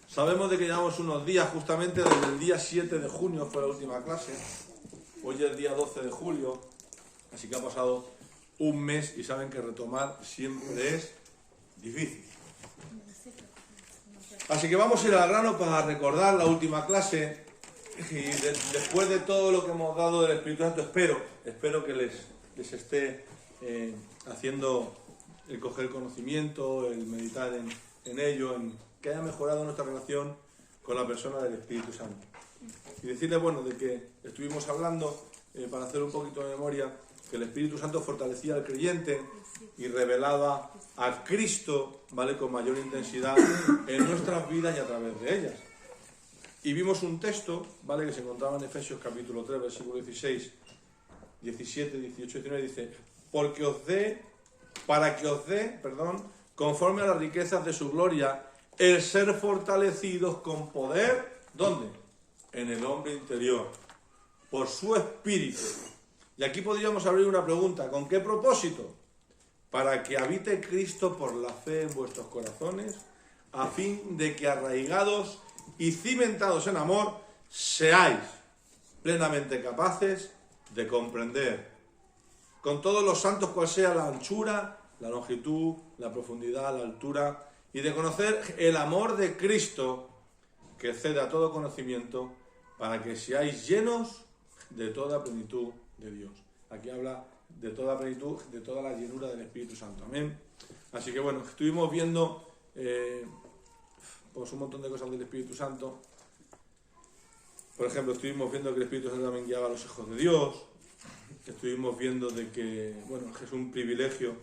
Sabemos de que llevamos unos días, justamente desde el día 7 de junio fue la última clase. Hoy es el día 12 de julio, así que ha pasado un mes y saben que retomar siempre es difícil. Así que vamos a ir al grano para recordar la última clase y después de todo lo que hemos dado del Espíritu Santo, espero que les esté haciendo el coger conocimiento, el meditar en ello, en que haya mejorado nuestra relación con la persona del Espíritu Santo. Y decirles, bueno, de que estuvimos hablando, para hacer un poquito de memoria, que el Espíritu Santo fortalecía al creyente y revelaba a Cristo, ¿vale?, con mayor intensidad en nuestras vidas y a través de ellas. Y vimos un texto, ¿vale?, que se encontraba en Efesios capítulo 3, versículo 16, 17, 18 y 19, dice: para que os dé, conforme a las riquezas de su gloria, el ser fortalecidos con poder, ¿dónde? En el hombre interior, por su Espíritu. Y aquí podríamos abrir una pregunta: ¿con qué propósito? Para que habite Cristo por la fe en vuestros corazones, a fin de que arraigados y cimentados en amor, seáis plenamente capaces de comprender con todos los santos cuál sea la anchura, la longitud, la profundidad, la altura, y de conocer el amor de Cristo que excede a todo conocimiento, para que seáis llenos de toda plenitud de Dios. Aquí habla de toda plenitud, de toda la llenura del Espíritu Santo. Amén. Así que bueno, estuvimos viendo pues un montón de cosas del Espíritu Santo. Por ejemplo, estuvimos viendo que el Espíritu Santo también guiaba a los hijos de Dios. Estuvimos viendo de que, bueno, es un privilegio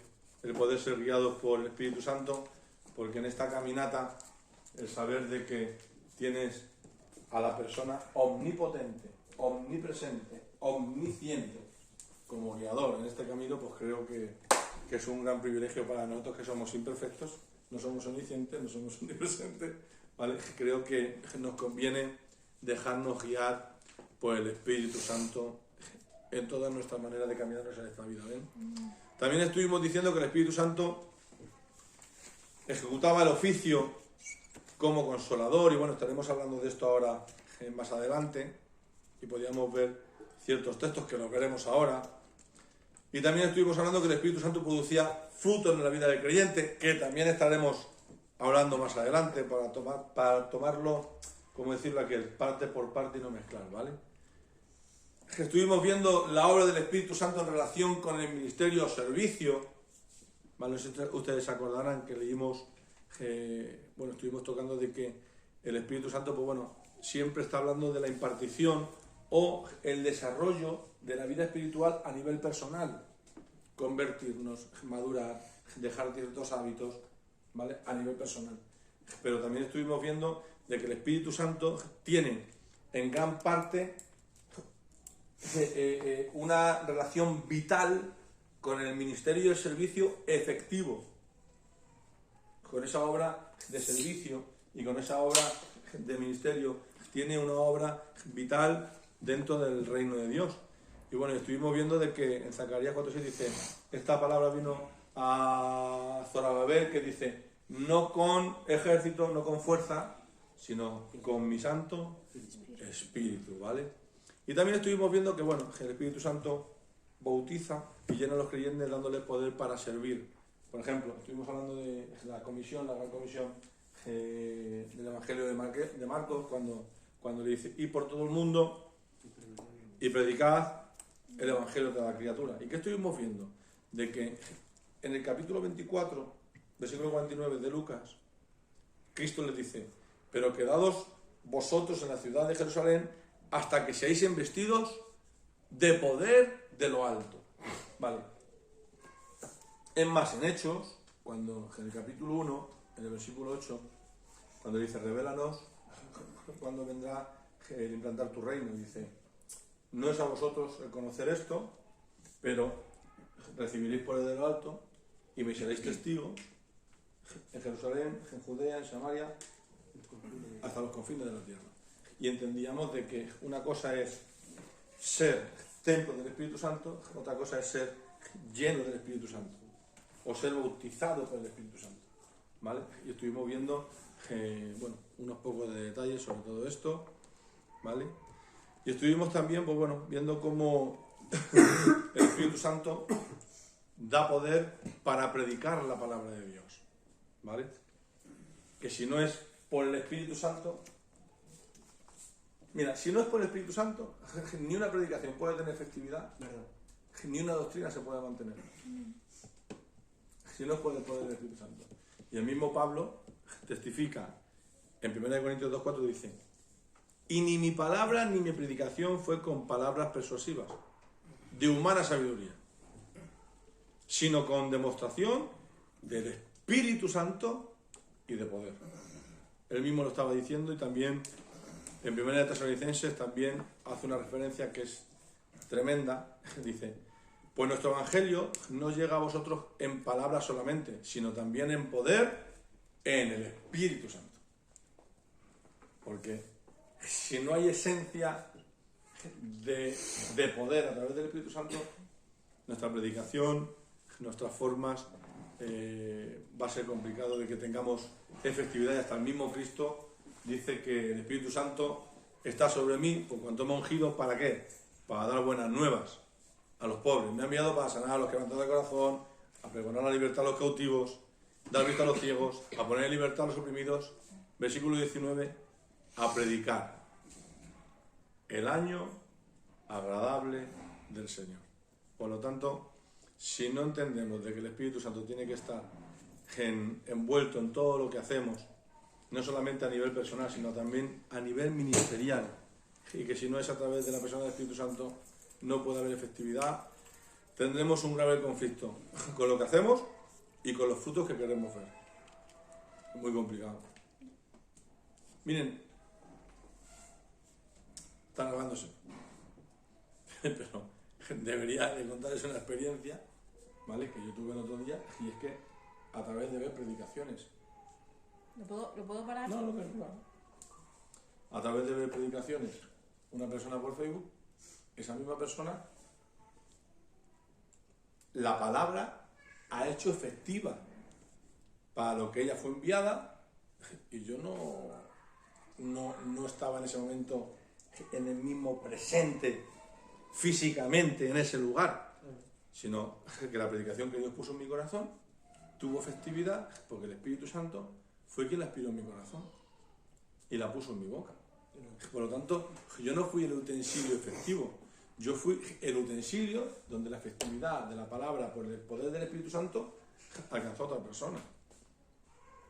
el poder ser guiados por el Espíritu Santo, porque en esta caminata, el saber de que tienes a la persona omnipotente, omnipresente, omnisciente como guiador en este camino, pues creo que es un gran privilegio para nosotros, que somos imperfectos, no somos omniscientes, no somos omnipresentes, ¿vale? Creo que nos conviene dejarnos guiar por el Espíritu Santo en todas nuestras maneras de caminarnos en esta vida, ¿ven? También estuvimos diciendo que el Espíritu Santo ejecutaba el oficio como consolador, y bueno, estaremos hablando de esto ahora más adelante, y podríamos ver ciertos textos que los veremos ahora. Y también estuvimos hablando que el Espíritu Santo producía frutos en la vida del creyente, que también estaremos hablando más adelante, para tomarlo, como decirlo aquí, parte por parte y no mezclar, ¿vale? Estuvimos viendo la obra del Espíritu Santo en relación con el ministerio o servicio, ¿vale? Ustedes se acordarán que leímos, bueno, estuvimos tocando de que el Espíritu Santo, pues bueno, siempre está hablando de la impartición o el desarrollo de la vida espiritual a nivel personal, convertirnos, madurar, dejar ciertos hábitos, ¿vale?, a nivel personal. Pero también estuvimos viendo de que el Espíritu Santo tiene en gran parte una relación vital con el ministerio y el servicio efectivo, con esa obra de servicio y con esa obra de ministerio. Tiene una obra vital dentro del reino de Dios. Y bueno, estuvimos viendo de que en Zacarías 4:6 dice, esta palabra vino a Zorobabel, que dice: no con ejército, no con fuerza, sino con mi Santo Espíritu, ¿vale? Y también estuvimos viendo que, bueno, el Espíritu Santo bautiza y llena a los creyentes dándoles poder para servir. Por ejemplo, estuvimos hablando de la gran comisión del Evangelio de Marcos, cuando le dice: y por todo el mundo y predicad el Evangelio de la criatura. ¿Y qué estuvimos viendo? De que en el capítulo 24, versículo 49 de Lucas, Cristo les dice: pero quedaos vosotros en la ciudad de Jerusalén hasta que seáis embestidos de poder de lo alto. Vale. Es más, en Hechos, cuando en el capítulo 1, en el versículo 8, cuando dice: revélanos cuando vendrá el implantar tu reino, dice: no es a vosotros el conocer esto, pero recibiréis poder de lo alto y me seréis testigos en Jerusalén, en Judea, en Samaria, hasta los confines de la tierra. Y entendíamos de que una cosa es ser templo del Espíritu Santo, otra cosa es ser lleno del Espíritu Santo, o ser bautizado por el Espíritu Santo, ¿vale? Y estuvimos viendo, bueno, unos pocos de detalles sobre todo esto, ¿vale? Y estuvimos también, pues bueno, viendo cómo el Espíritu Santo da poder para predicar la palabra de Dios, ¿vale? Que si no es por el Espíritu Santo, mira, si no es por el Espíritu Santo, ni una predicación puede tener efectividad, ¿Verdad? ni una doctrina se puede mantener. Si no es por el poder del Espíritu Santo. Y el mismo Pablo testifica en 1 Corintios 2:4, dice: y ni mi palabra ni mi predicación fue con palabras persuasivas, de humana sabiduría, sino con demostración del Espíritu Santo y de poder. Él mismo lo estaba diciendo, y también en 1 Tesalonicenses también hace una referencia que es tremenda. Dice: pues nuestro evangelio no llega a vosotros en palabras solamente, sino también en poder, en el Espíritu Santo. Porque si no hay esencia de poder a través del Espíritu Santo, nuestra predicación, nuestras formas, va a ser complicado de que tengamos efectividad. Y hasta el mismo Cristo dice que el Espíritu Santo está sobre mí, por cuanto me ha ungido, ¿para qué? Para dar buenas nuevas a los pobres. Me ha enviado para sanar a los quebrantados de corazón, a pregonar la libertad a los cautivos, dar vista a los ciegos, a poner en libertad a los oprimidos. Versículo 19, a predicar el año agradable del Señor. Por lo tanto, si no entendemos de que el Espíritu Santo tiene que estar envuelto en todo lo que hacemos, no solamente a nivel personal, sino también a nivel ministerial, y que si no es a través de la persona del Espíritu Santo, no puede haber efectividad, tendremos un grave conflicto con lo que hacemos y con los frutos que queremos ver. Muy complicado. Miren, está grabándose, pero debería de contarles una experiencia, ¿vale?, que yo tuve el otro día, y es que a través de ver predicaciones. ¿Lo puedo parar? No, a través de ver predicaciones, una persona por Facebook, esa misma persona, la palabra ha hecho efectiva para lo que ella fue enviada, y yo no estaba en ese momento en el mismo presente físicamente en ese lugar, sino que la predicación que Dios puso en mi corazón tuvo efectividad porque el Espíritu Santo fue quien la aspiró en mi corazón y la puso en mi boca. Por lo tanto, yo no fui el utensilio efectivo, yo fui el utensilio donde la efectividad de la palabra por el poder del Espíritu Santo alcanzó a otra persona.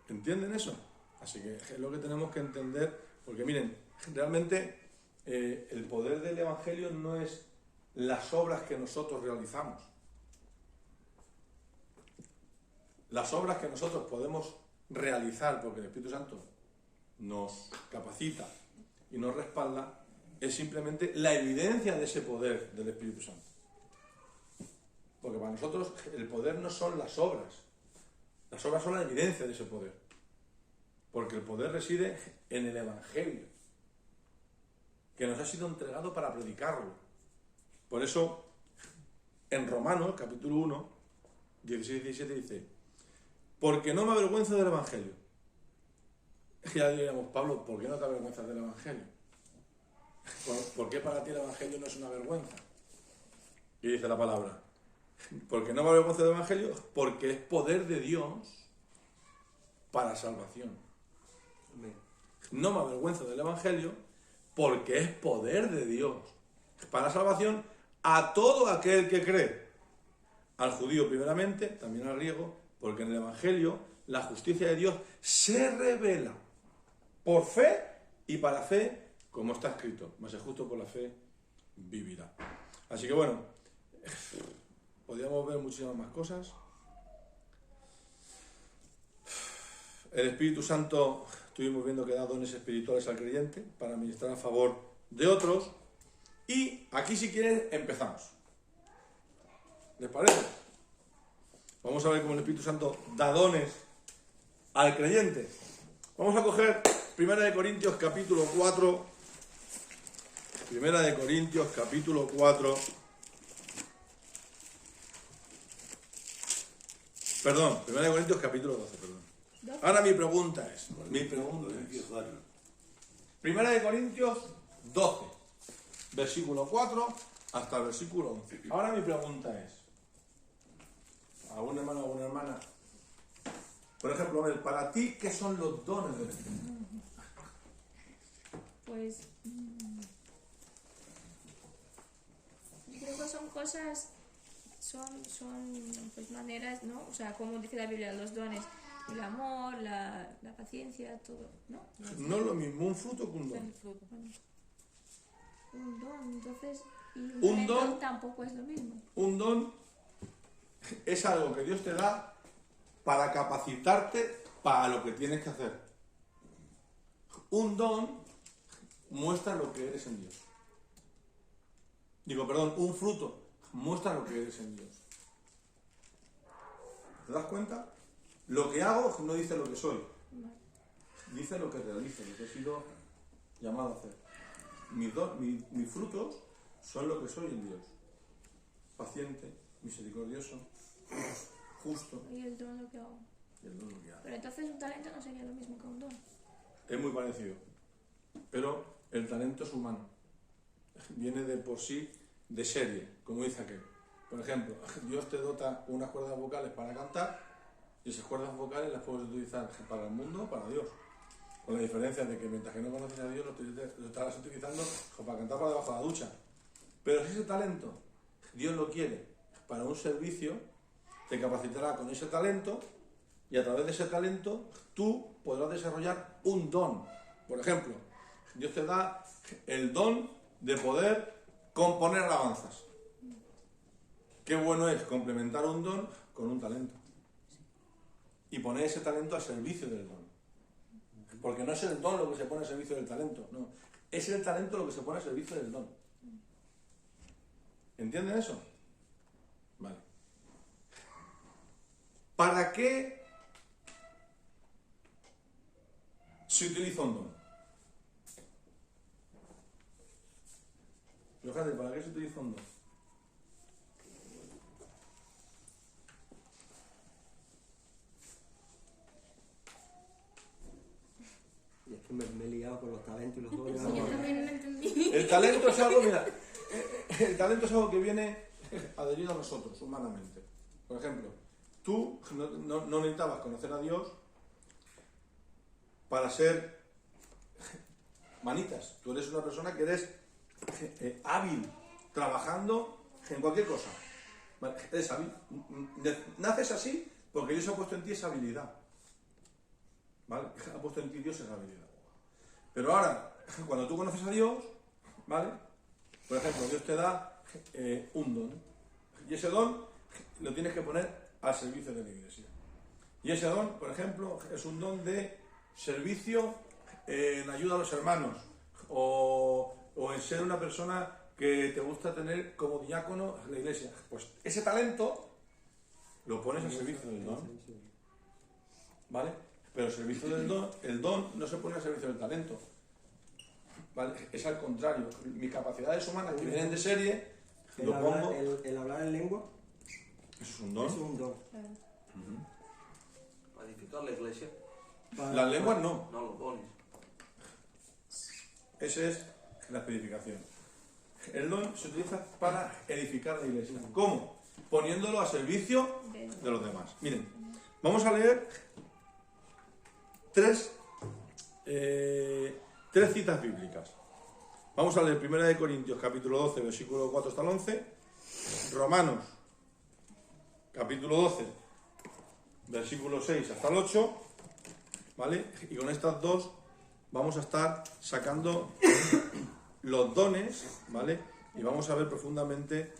¿Entienden eso? Así que es lo que tenemos que entender, porque miren, realmente el poder del Evangelio no es las obras que nosotros realizamos. Las obras que nosotros podemos realizar porque el Espíritu Santo nos capacita y nos respalda es simplemente la evidencia de ese poder del Espíritu Santo. Porque para nosotros el poder no son las obras son la evidencia de ese poder. Porque el poder reside en el Evangelio, que nos ha sido entregado para predicarlo. Por eso, en Romanos, capítulo 1, 16 y 17 dice: porque no me avergüenzo del Evangelio. Ya diríamos, Pablo, ¿por qué no te avergüenzas del Evangelio? ¿Por qué para ti el Evangelio no es una vergüenza? Y dice la palabra: porque no me avergüenzo del Evangelio, porque es poder de Dios para salvación. No me avergüenzo del Evangelio, porque es poder de Dios para salvación a todo aquel que cree. Al judío primeramente, también al griego, porque en el Evangelio la justicia de Dios se revela por fe y para fe, como está escrito: mas el justo por la fe vivirá. Así que bueno, podríamos ver muchísimas más cosas. El Espíritu Santo, estuvimos viendo que da dones espirituales al creyente para ministrar a favor de otros. Y aquí, si quieren, empezamos. ¿Les parece? Vamos a ver cómo el Espíritu Santo da dones al creyente. Vamos a coger 1 Corintios capítulo 4. 1 Corintios capítulo 4. Perdón, 1 Corintios capítulo 12, perdón. Ahora mi pregunta es, Primera de Corintios 12, versículo 4 hasta el versículo 11. Ahora mi pregunta es, ¿algún hermano o alguna hermana? Por ejemplo, para ti, ¿qué son los dones del Espíritu? Pues creo que son cosas, son pues maneras, ¿no? O sea, como dice la Biblia, los dones, el amor, la paciencia, todo, ¿no? No es lo mismo un fruto que un don. El fruto. Un don, entonces, y Un don tampoco es lo mismo. Un don es algo que Dios te da para capacitarte para lo que tienes que hacer. Un don muestra lo que eres en Dios. Un fruto muestra lo que eres en Dios. ¿Te das cuenta? Lo que hago no dice lo que soy. Dice lo que realizo, lo que he sido llamado a hacer. Mis frutos son lo que soy en Dios. Paciente, misericordioso, justo. Y el don lo que hago. Pero entonces un talento no sería lo mismo que un don. Es muy parecido. Pero el talento es humano. Viene de por sí de serie, como dice aquel. Por ejemplo, Dios te dota unas cuerdas vocales para cantar y esas cuerdas vocales las puedes utilizar para el mundo o para Dios. Con la diferencia de que mientras que no conoces a Dios lo estarás utilizando para cantar para debajo de la ducha. Pero si ese talento Dios lo quiere para un servicio, te capacitará con ese talento y a través de ese talento tú podrás desarrollar un don. Por ejemplo, Dios te da el don de poder componer alabanzas. Qué bueno es complementar un don con un talento y poner ese talento al servicio del don. Porque no es el don lo que se pone al servicio del talento, no. Es el talento lo que se pone al servicio del don. ¿Entienden eso? Vale. ¿Para qué se utiliza un don? Fíjate, ¿para qué se utiliza un don? Y es que me he liado con los talentos y los dones. Sí, yo también lo entendí. El talento es algo, mira, el talento es algo que viene adherido a nosotros, humanamente. Por ejemplo, tú no necesitabas conocer a Dios para ser manitas. Tú eres una persona que eres hábil, trabajando en cualquier cosa. ¿Vale? Eres hábil. Naces así porque Dios ha puesto en ti esa habilidad. ¿Vale? Ha puesto en ti Dios esa habilidad. Pero ahora, cuando tú conoces a Dios, ¿vale? Por ejemplo, Dios te da un don. Y ese don lo tienes que poner al servicio de la iglesia. Y ese don, por ejemplo, es un don de servicio en ayuda a los hermanos. O en ser una persona que te gusta tener como diácono en la iglesia. Pues ese talento lo pones al servicio del don. ¿Vale? Pero el servicio del don, el don no se pone al servicio del talento. ¿Vale? Es al contrario. Mis capacidades humanas que vienen de serie, El lo pongo. el hablar en lengua Eso es un don. es un don. Claro. Para edificar la iglesia, Las lenguas no. no los dones. Esa es la especificación. El don se utiliza para edificar la iglesia. ¿Cómo? Poniéndolo a servicio de los demás. Miren, vamos a leer tres citas bíblicas. Vamos a leer 1 Corintios capítulo 12, versículo 4 hasta el 11, Romanos capítulo 12, versículo 6 hasta el 8, ¿vale? Y con estas dos vamos a estar sacando los dones, ¿vale? Y vamos a ver profundamente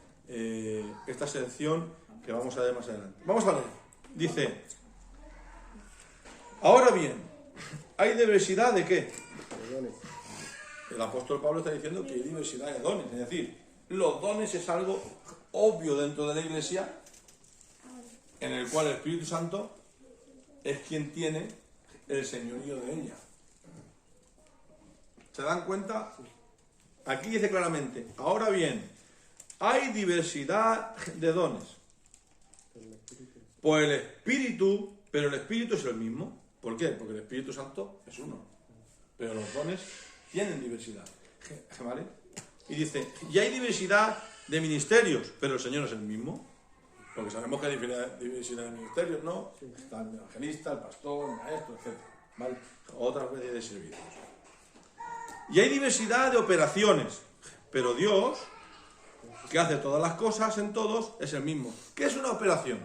esta sección que vamos a ver más adelante. Vamos a leer. Dice, ahora bien, ¿hay diversidad de qué? De dones. El apóstol Pablo está diciendo que hay diversidad de dones. Es decir, los dones es algo obvio dentro de la iglesia en el cual el Espíritu Santo es quien tiene el señorío de ella. ¿Se dan cuenta? Aquí dice claramente, ahora bien, hay diversidad de dones. Pues el Espíritu, pero el Espíritu es el mismo. ¿Por qué? Porque el Espíritu Santo es uno, pero los dones tienen diversidad. ¿Vale? Y dice, y hay diversidad de ministerios, pero el Señor es el mismo. Porque sabemos que hay diversidad de ministerios, ¿no? Está el evangelista, el pastor, el maestro, etc. ¿Vale? Otras veces de servicios. Y hay diversidad de operaciones, pero Dios, que hace todas las cosas en todos, es el mismo. ¿Qué es una operación?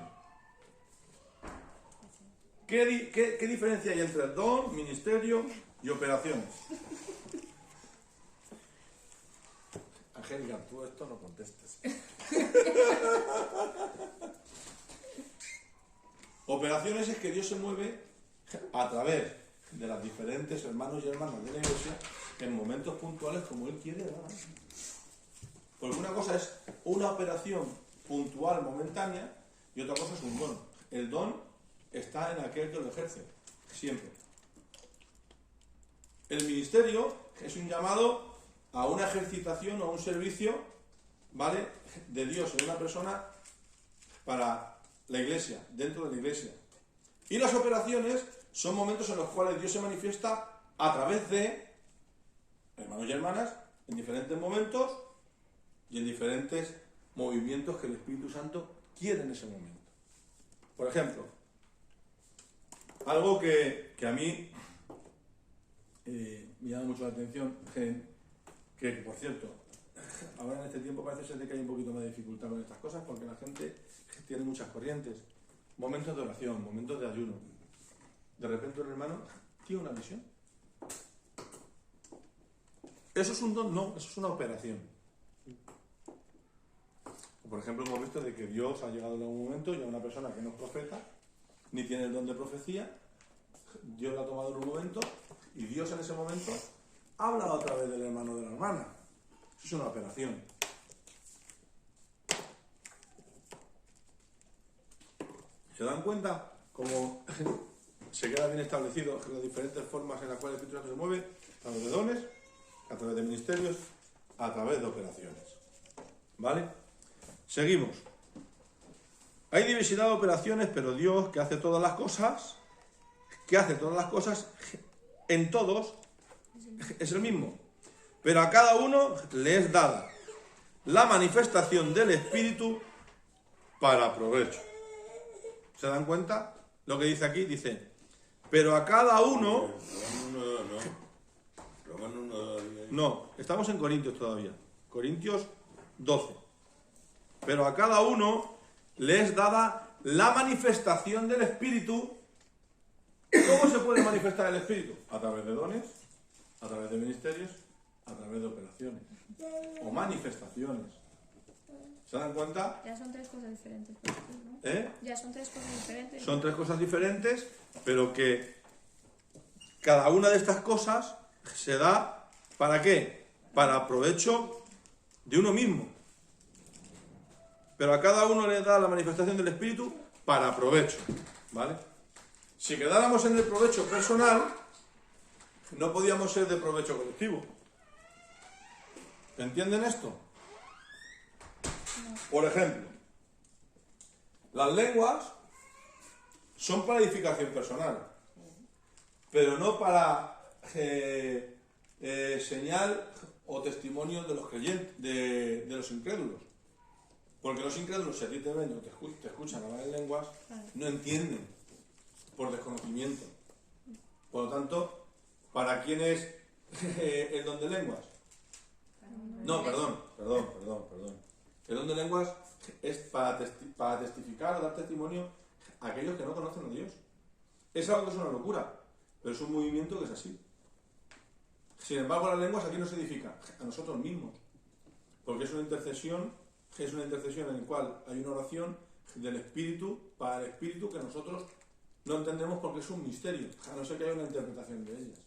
¿Qué diferencia hay entre don, ministerio y operaciones? Angélica, tú esto no contestes. Operaciones es que Dios se mueve a través de las diferentes hermanos y hermanas de la iglesia en momentos puntuales como Él quiere. ¿Verdad? Porque una cosa es una operación puntual, momentánea, y otra cosa es un don. El don está en aquel que lo ejerce, siempre. El ministerio es un llamado a una ejercitación o a un servicio, ¿vale?, de Dios en una persona para la iglesia, dentro de la iglesia. Y las operaciones son momentos en los cuales Dios se manifiesta a través de hermanos y hermanas en diferentes momentos y en diferentes movimientos que el Espíritu Santo quiere en ese momento. Por ejemplo, algo que a mí me llama mucho la atención, que por cierto, ahora en este tiempo parece ser que hay un poquito más de dificultad con estas cosas porque la gente tiene muchas corrientes, momentos de oración, momentos de ayuno. De repente un hermano tiene una visión. ¿Eso es un don? No, eso es una operación. Por ejemplo, hemos visto de que Dios ha llegado en algún momento y a una persona que no es profeta, ni tiene el don de profecía, Dios la ha tomado en un momento y Dios en ese momento ha hablado a través del hermano de la hermana. Eso es una operación. ¿Se dan cuenta cómo se queda bien establecido las diferentes formas en las cuales el Espíritu Santo se mueve? A través de dones, a través de ministerios, a través de operaciones. ¿Vale? Seguimos. Hay diversidad de operaciones, pero Dios, que hace todas las cosas, en todos, es el mismo. Pero a cada uno le es dada la manifestación del Espíritu para provecho. ¿Se dan cuenta? Lo que dice aquí, dice, pero a cada uno... No, estamos en Corintios todavía. Corintios 12. Pero a cada uno le es dada la manifestación del Espíritu. ¿Cómo se puede manifestar el Espíritu? A través de dones, a través de ministerios, a través de operaciones o manifestaciones. ¿Se dan cuenta? Ya son tres cosas diferentes, ¿no? Ya son tres cosas diferentes. Son tres cosas diferentes, pero que cada una de estas cosas se da, ¿para qué? Para provecho de uno mismo. Pero a cada uno le da la manifestación del Espíritu para provecho, ¿vale? Si quedáramos en el provecho personal, no podíamos ser de provecho colectivo. ¿Entienden esto? Por ejemplo, las lenguas son para edificación personal, pero no para señal o testimonio de los creyentes, de los incrédulos. Porque los incrédulos, si a ti te ven o te escuchan hablar en lenguas, no entienden por desconocimiento. Por lo tanto, ¿para quién es el don de lenguas? No, perdón. El don de lenguas es para testificar o dar testimonio a aquellos que no conocen a Dios. Es algo que es una locura, pero es un movimiento que es así. Sin embargo, las lenguas aquí no se edifican, a nosotros mismos, porque es una intercesión en la cual hay una oración del Espíritu para el Espíritu que nosotros no entendemos porque es un misterio, a no ser que haya una interpretación de ellas.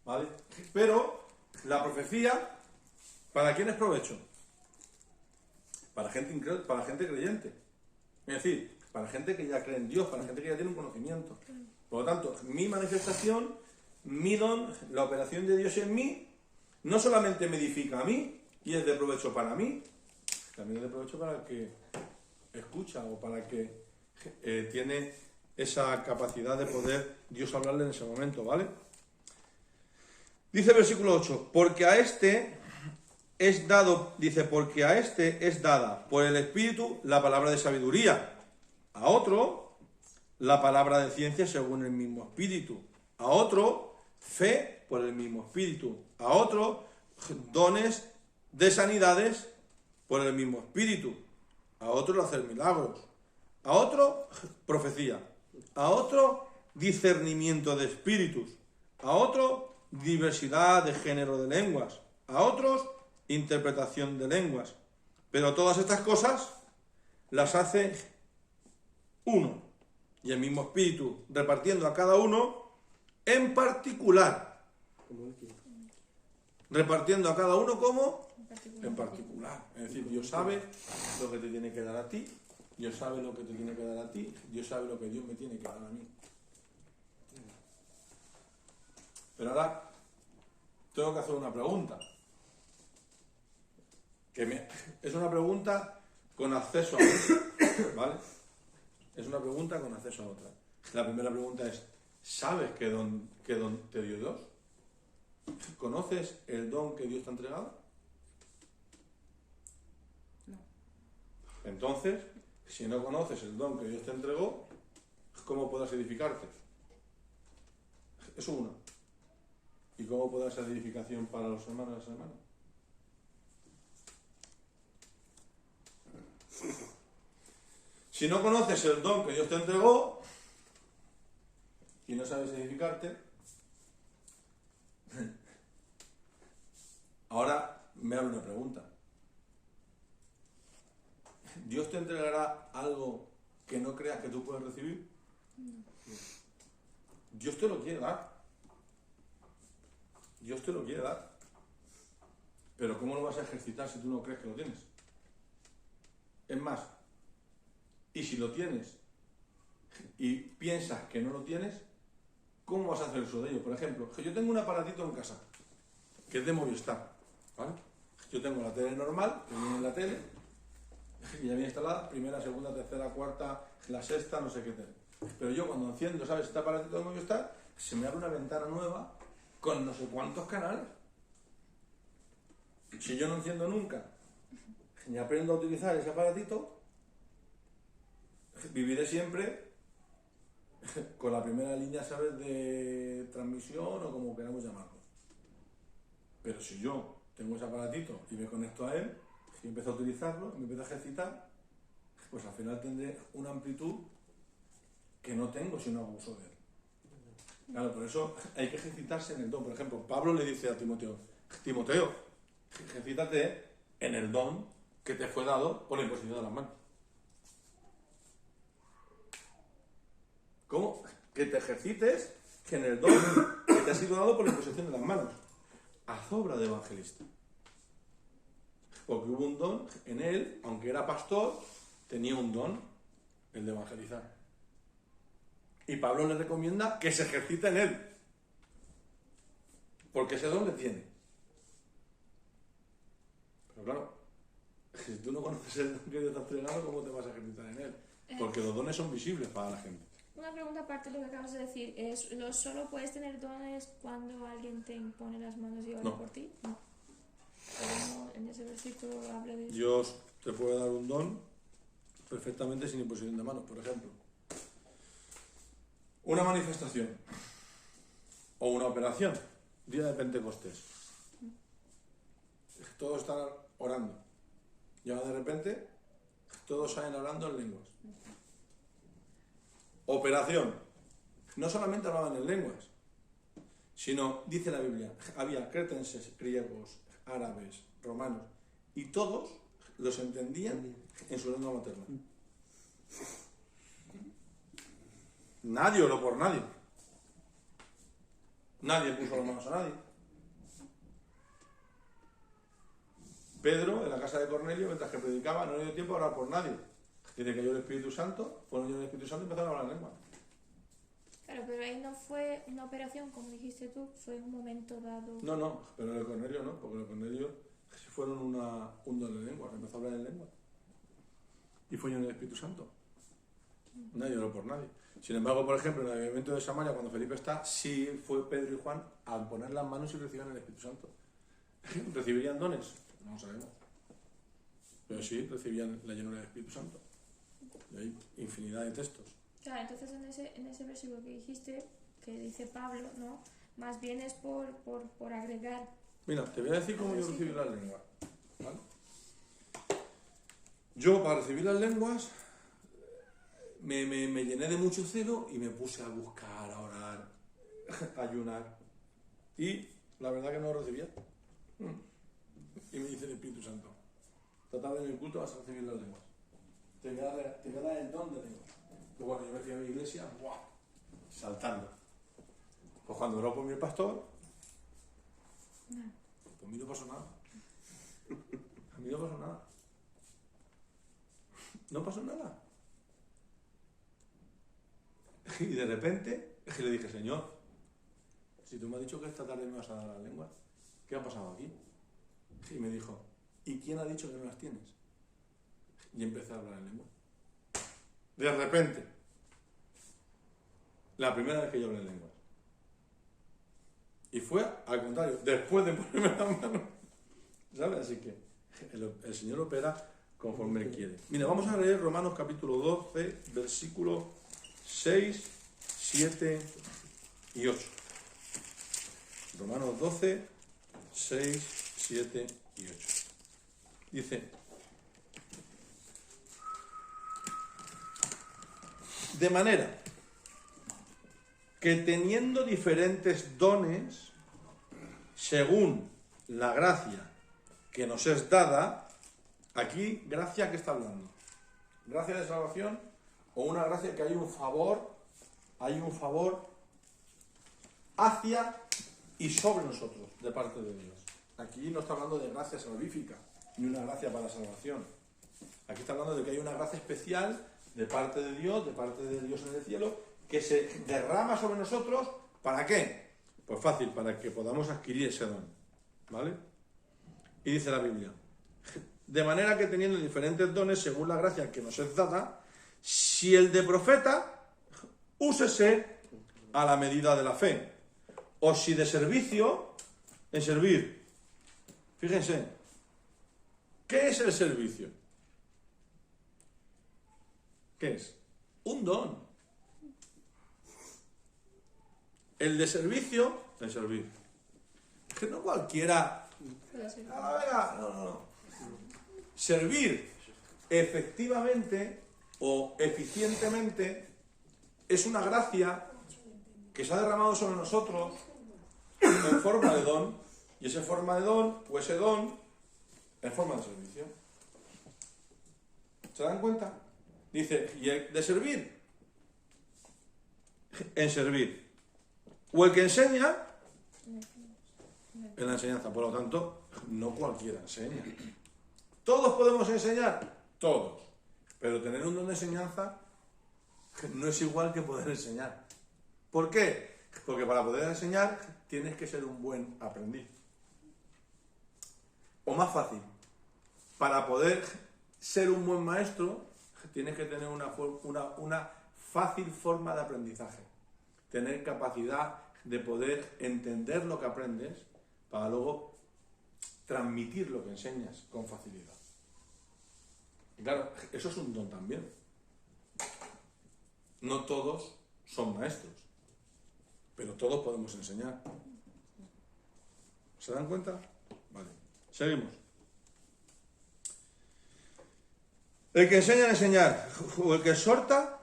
¿Vale? Pero la profecía, ¿para quién es provecho? Para gente creyente. Es decir, para gente que ya cree en Dios, para gente que ya tiene un conocimiento. Por lo tanto, mi manifestación, mi don, la operación de Dios en mí, no solamente me edifica a mí y es de provecho para mí, también es de provecho para el que escucha o para el que tiene esa capacidad de poder Dios hablarle en ese momento, ¿vale? Dice el versículo 8, porque a este es dado, dice, porque a este es dada por el Espíritu la palabra de sabiduría, a otro la palabra de ciencia según el mismo Espíritu, a otro fe por el mismo Espíritu, a otro dones de sanidades por el mismo Espíritu, a otro el hacer milagros, a otro profecía, a otro discernimiento de espíritus, a otro diversidad de género de lenguas, a otros interpretación de lenguas. Pero todas estas cosas las hace uno y el mismo Espíritu, repartiendo a cada uno en particular. Como él quiere. Repartiendo a cada uno como En particular. en particular. Es decir, Dios sabe lo que te tiene que dar a ti, Dios sabe lo que te tiene que dar a ti, Dios sabe lo que Dios me tiene que dar a mí. Pero ahora tengo que hacer una pregunta. Es una pregunta con acceso a otra, ¿vale? Es una pregunta con acceso a otra. La primera pregunta es, ¿sabes qué don te dio Dios? ¿Conoces el don que Dios te ha entregado? No. Entonces, si no conoces el don que Dios te entregó, ¿cómo podrás edificarte? Es uno. ¿Y cómo podrá ser edificación para los hermanos y las hermanas? Si no conoces el don que Dios te entregó y no sabes edificarte, ahora me hago una pregunta. ¿Dios te entregará algo que no creas que tú puedes recibir? Dios te lo quiere dar. Dios te lo quiere dar. Pero ¿cómo lo vas a ejercitar si tú no crees que lo tienes? Es más, y si lo tienes y piensas que no lo tienes, ¿cómo vas a hacer uso de ello? Por ejemplo, yo tengo un aparatito en casa, que es de Movistar, ¿vale? Yo tengo la tele normal, que viene en la tele, y ya viene instalada, primera, segunda, tercera, cuarta, la sexta, no sé qué tele. Pero yo cuando enciendo, ¿sabes? Este aparatito de Movistar, se me abre una ventana nueva con no sé cuántos canales. Si yo no enciendo nunca, ni aprendo a utilizar ese aparatito, viviré siempre con la primera línea, ¿sabes?, de transmisión o como queramos llamarlo. Pero si yo tengo ese aparatito y me conecto a él y empiezo a utilizarlo, me empiezo a ejercitar, pues al final tendré una amplitud que no tengo si no hago uso de él. Claro, por eso hay que ejercitarse en el don. Por ejemplo, Pablo le dice a Timoteo, ejercítate en el don que te fue dado por la imposición de las manos. ¿Cómo? Que te ejercites en el don que te ha sido dado por la imposición de las manos. Haz obra de evangelista. Porque hubo un don en él, aunque era pastor, tenía un don, el de evangelizar. Y Pablo le recomienda que se ejercite en él. Porque ese don le tiene. Pero claro, si tú no conoces el don que Dios te ha entregado, ¿cómo te vas a ejercitar en él? Porque los dones son visibles para la gente. Una pregunta aparte de lo que acabas de decir, ¿es solo puedes tener dones cuando alguien te impone las manos y ora No. por ti? No. Pero no, en ese versículo habla de eso. Dios te puede dar un don perfectamente sin imposición de manos. Por ejemplo, una manifestación o una operación, día de Pentecostés. Todos están orando y ahora de repente todos salen hablando en lenguas. Operación. No solamente hablaban en lenguas, sino, dice la Biblia, había cretenses, griegos, árabes, romanos, y todos los entendían en su lengua materna. Nadie oró por nadie. Nadie puso las manos a nadie. Pedro, en la casa de Cornelio, mientras que predicaba, no le dio tiempo a orar por nadie. Dice que cayó el Espíritu Santo, fueron llenos del Espíritu Santo y empezaron a hablar en lengua. Claro, pero ahí no fue una operación, como dijiste tú, fue un momento dado. No, pero el de Cornelio no, porque el de Cornelio sí fueron un don de lengua, empezó a hablar en lengua. Y fue lleno del Espíritu Santo. Nadie oró por nadie. Sin embargo, por ejemplo, en el avivamiento de Samaria, cuando Felipe está, sí fue Pedro y Juan a poner las manos y recibían el Espíritu Santo. ¿Recibirían dones? No lo sabemos. Pero sí recibían la llenura del Espíritu Santo. Y hay infinidad de textos. Claro, entonces en ese versículo que dijiste, que dice Pablo, ¿no? Más bien es por agregar. Mira, te voy a decir cómo yo recibí las lenguas. ¿Vale? Yo, para recibir las lenguas, me llené de mucho celo y me puse a buscar, a orar, a ayunar. Y la verdad que no lo recibía. Y me dice el Espíritu Santo: esta tarde en el culto vas a recibir las lenguas. Te voy a dar el don de lenguas. Pues bueno, yo me fui a mi iglesia, ¡buah!, saltando. Pues cuando oró por mi pastor, pues a mí no pasó nada. A mí no pasó nada. No pasó nada. Y de repente le dije: Señor, si tú me has dicho que esta tarde me vas a dar las lenguas, ¿qué ha pasado aquí? Y me dijo: ¿y quién ha dicho que no las tienes? Y empecé a hablar en lengua. De repente, la primera vez que yo hablé en lenguas. Y fue al contrario, después de ponerme las manos. ¿Sabes? Así que el Señor opera conforme Él quiere. Mira, vamos a leer Romanos capítulo 12, versículos 6, 7 y 8. Romanos 12, 6, 7 y 8. Dice: de manera que teniendo diferentes dones, según la gracia que nos es dada, aquí, ¿gracia qué está hablando? ¿Gracia de salvación o una gracia que hay un favor hacia y sobre nosotros de parte de Dios? Aquí no está hablando de gracia salvífica, ni una gracia para la salvación. Aquí está hablando de que hay una gracia especial de parte de Dios en el cielo, que se derrama sobre nosotros. ¿Para qué? Pues fácil, para que podamos adquirir ese don. ¿Vale? Y dice la Biblia: de manera que teniendo diferentes dones según la gracia que nos es dada, si el de profeta, úsese a la medida de la fe, o si de servicio, en servir. Fíjense, ¿qué es el servicio? ¿Qué es? Un don. El de servicio, en servir. Que no cualquiera. No. Servir efectivamente o eficientemente es una gracia que se ha derramado sobre nosotros en forma de don, y esa forma de don, o ese don, en forma de servicio. ¿Se dan cuenta? Dice: y el de servir, en servir. O el que enseña, en la enseñanza. Por lo tanto, no cualquiera enseña. ¿Todos podemos enseñar? Todos. Pero tener un don de enseñanza no es igual que poder enseñar. ¿Por qué? Porque para poder enseñar tienes que ser un buen aprendiz. O más fácil, para poder ser un buen maestro tienes que tener una fácil forma de aprendizaje. Tener capacidad de poder entender lo que aprendes para luego transmitir lo que enseñas con facilidad. Y claro, eso es un don también. No todos son maestros, pero todos podemos enseñar. ¿Se dan cuenta? Vale, seguimos. El que enseña a enseñar, o el que exhorta.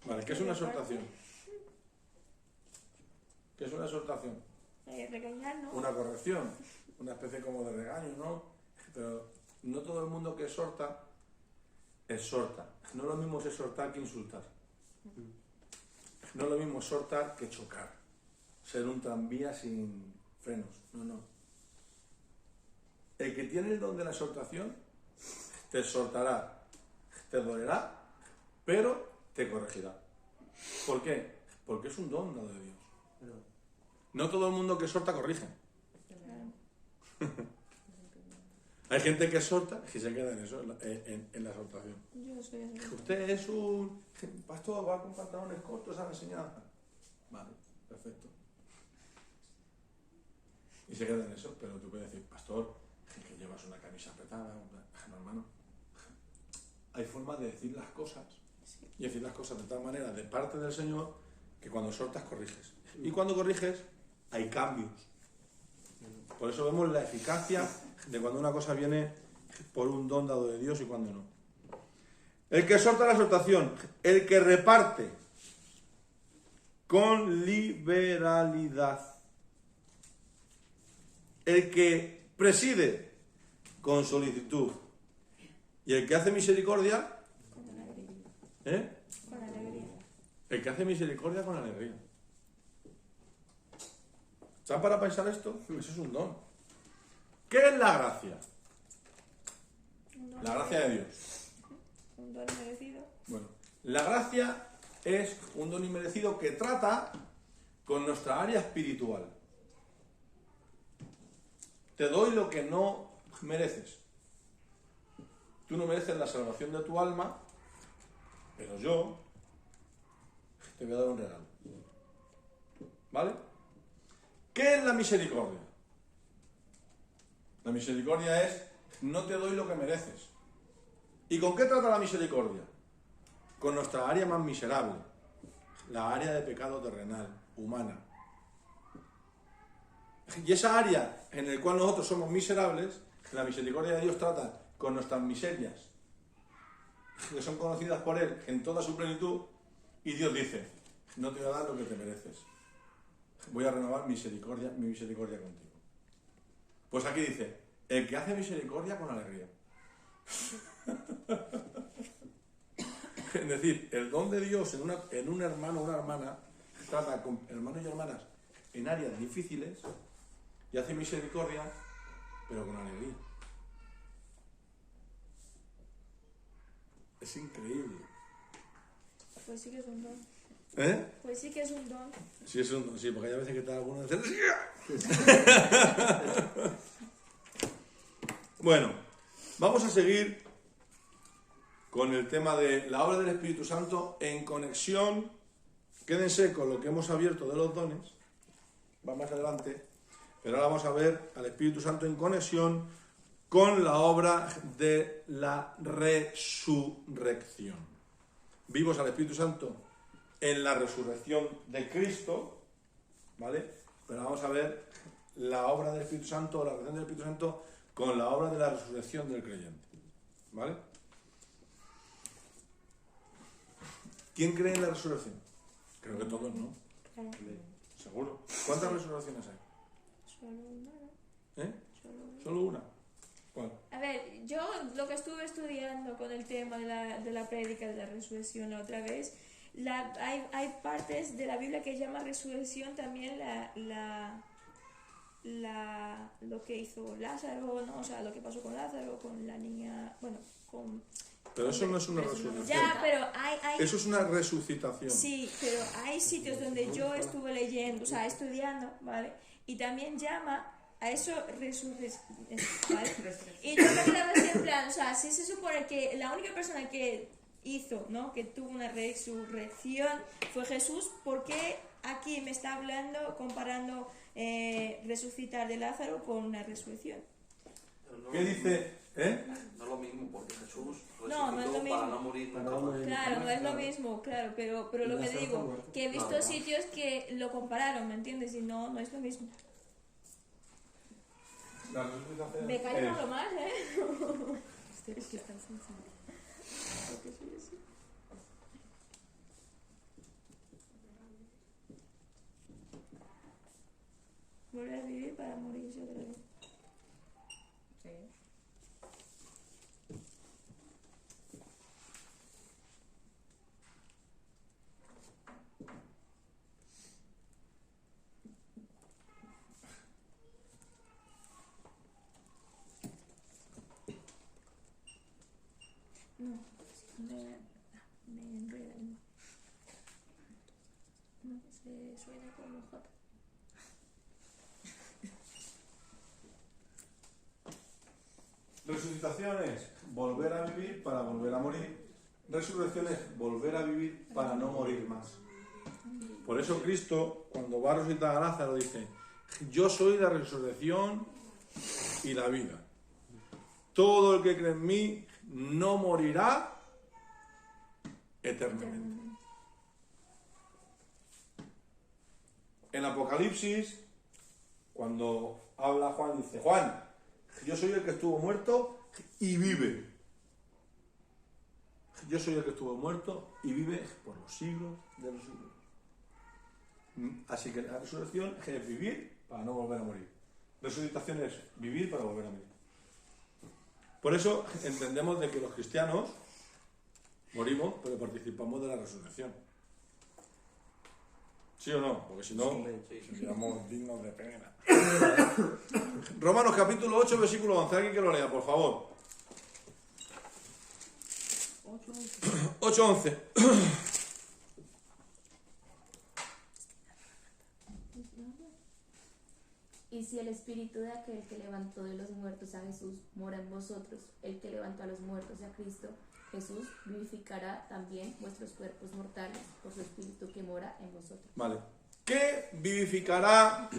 Vale, ¿qué es una exhortación? ¿Qué es una exhortación? Regañar, ¿no? Una corrección, una especie como de regaño, ¿no? Pero no todo el mundo que exhorta. No es lo mismo exhortar que insultar. No es lo mismo exhortar que chocar. Ser un tranvía sin frenos. No. El que tiene el don de la exhortación te exhortará, te dolerá, pero te corregirá. ¿Por qué? Porque es un don dado de Dios. No todo el mundo que exhorta corrige. Hay gente que exhorta y se queda en eso, en la exhortación. Yo soy así. Usted es un pastor, va con pantalones cortos a la enseñanza. Vale, perfecto. Y se queda en eso, pero tú puedes decir, pastor, que llevas una camisa apretada. No, hermano. Hay formas de decir las cosas y decir las cosas de tal manera de parte del Señor que cuando exhortas corriges. Y cuando corriges hay cambios. Por eso vemos la eficacia de cuando una cosa viene por un don dado de Dios y cuando no. El que exhorta la exhortación, el que reparte con liberalidad, el que preside con solicitud y el que hace misericordia, Con alegría. ¿eh? Con alegría. El que hace misericordia con alegría. ¿Sabes para pensar esto? Eso es un don. ¿Qué es la gracia? Un don La gracia de Dios. Un don merecido. Bueno, la gracia es un don inmerecido que trata con nuestra área espiritual. Te doy lo que no mereces. Tú no mereces la salvación de tu alma, pero yo te voy a dar un regalo. ¿Vale? ¿Qué es la misericordia? La misericordia es no te doy lo que mereces. ¿Y con qué trata la misericordia? Con nuestra área más miserable, la área de pecado terrenal, humana. Y esa área en la cual nosotros somos miserables, la misericordia de Dios trata con nuestras miserias, que son conocidas por Él en toda su plenitud, y Dios dice, no te voy a dar lo que te mereces. Voy a renovar mi misericordia contigo. Pues aquí dice, el que hace misericordia con alegría. Es decir, el don de Dios en un hermano o una hermana trata con hermanos y hermanas en áreas difíciles y hace misericordia, pero con alegría. Es increíble. Pues sí que es un don. ¿Eh? Pues sí que es un don. Sí, es un don, sí, porque hay veces que está alguno de hacer... Bueno, vamos a seguir con el tema de la obra del Espíritu Santo en conexión. Quédense con lo que hemos abierto de los dones, va más adelante, pero ahora vamos a ver al Espíritu Santo en conexión con la obra de la resurrección. Vimos al Espíritu Santo en la resurrección de Cristo, ¿vale? Pero vamos a ver la obra del Espíritu Santo, la resurrección del Espíritu Santo con la obra de la resurrección del creyente, ¿vale? ¿Quién cree en la resurrección? Creo que todos, ¿no? Claro. Seguro. ¿Cuántas resurrecciones hay? Solo una, ¿no? ¿Eh? Solo una. ¿Solo una? ¿Cuál? A ver, yo lo que estuve estudiando con el tema de la prédica de la resurrección la otra vez, hay partes de la Biblia que llama resurrección también lo que hizo Lázaro, ¿no? O sea, lo que pasó con Lázaro, con la niña, bueno, con... Pero eso no es una resurrección. Ya, pero hay... Eso es una resucitación. Sí, pero hay sitios donde yo estuve leyendo, o sea, estudiando, ¿vale? Y también llama a eso resurrección, ¿vale? Y yo me quedaba así en plan, o sea, si se supone que la única persona que hizo, ¿no? Que tuvo una resurrección fue Jesús, ¿por qué aquí me está hablando, comparando resucitar de Lázaro con una resurrección? Pero no ¿Qué es lo mismo. dice? ¿Eh? No es lo mismo porque Jesús No, no es lo resucitó para mismo. no morir Para nunca no más. morir. Claro, no es lo mismo, claro, pero lo que Lázaro digo, fue muerto. que he visto Claro. sitios que lo compararon, ¿me entiendes? Y no es lo mismo. La resucitación Me callo es- lo más, ¿eh? Es que estás sensible. Porque soy así. Volver a vivir para morirse otra vez. Sí. No, me enreda. No, se suena como J. Resucitación es volver a vivir para volver a morir. Resurrección es volver a vivir para no morir más. Por eso Cristo, cuando va a resucitar a Lázaro, dice: yo soy la resurrección y la vida. Todo el que cree en mí no morirá eternamente. En Apocalipsis, cuando habla Juan, dice: Juan, yo soy el que estuvo muerto y vive. Yo soy el que estuvo muerto y vive por los siglos de los siglos. Así que la resurrección es vivir para no volver a morir. Resucitación es vivir para volver a morir. Por eso entendemos de que los cristianos morimos, pero participamos de la resurrección. ¿Sí o no? Porque si no, seríamos dignos de pena. Romanos capítulo 8, versículo 11. Alguien que lo lea, por favor. 8:11. Y si el espíritu de aquel que levantó de los muertos a Jesús mora en vosotros, el que levantó a los muertos a Cristo, Jesús vivificará también vuestros cuerpos mortales por su espíritu que mora en vosotros. Vale. ¿Qué vivificará?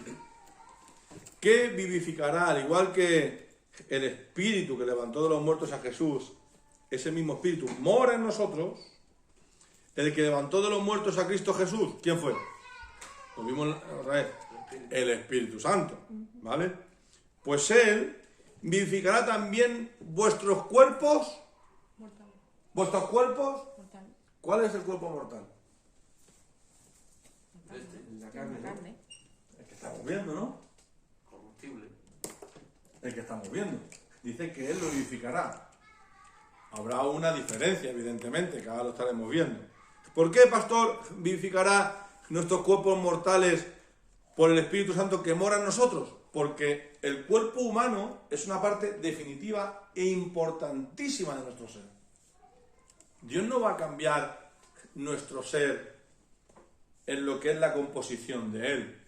¿Qué vivificará? Al igual que el espíritu que levantó de los muertos a Jesús, ese mismo espíritu mora en nosotros. El que levantó de los muertos a Cristo Jesús, ¿quién fue? Lo vimos otra vez. El Espíritu Santo, ¿vale? Pues Él vivificará también vuestros cuerpos. Mortal. ¿Vuestros cuerpos? Mortal. ¿Cuál es el cuerpo mortal? La carne, La ¿no? carne. El que estamos viendo, ¿no? Corruptible. El que estamos viendo. Dice que Él lo vivificará. Habrá una diferencia, evidentemente, que ahora lo estaremos viendo. ¿Por qué, pastor, vivificará nuestros cuerpos mortales por el Espíritu Santo que mora en nosotros? Porque el cuerpo humano es una parte definitiva e importantísima de nuestro ser. Dios no va a cambiar nuestro ser en lo que es la composición de Él.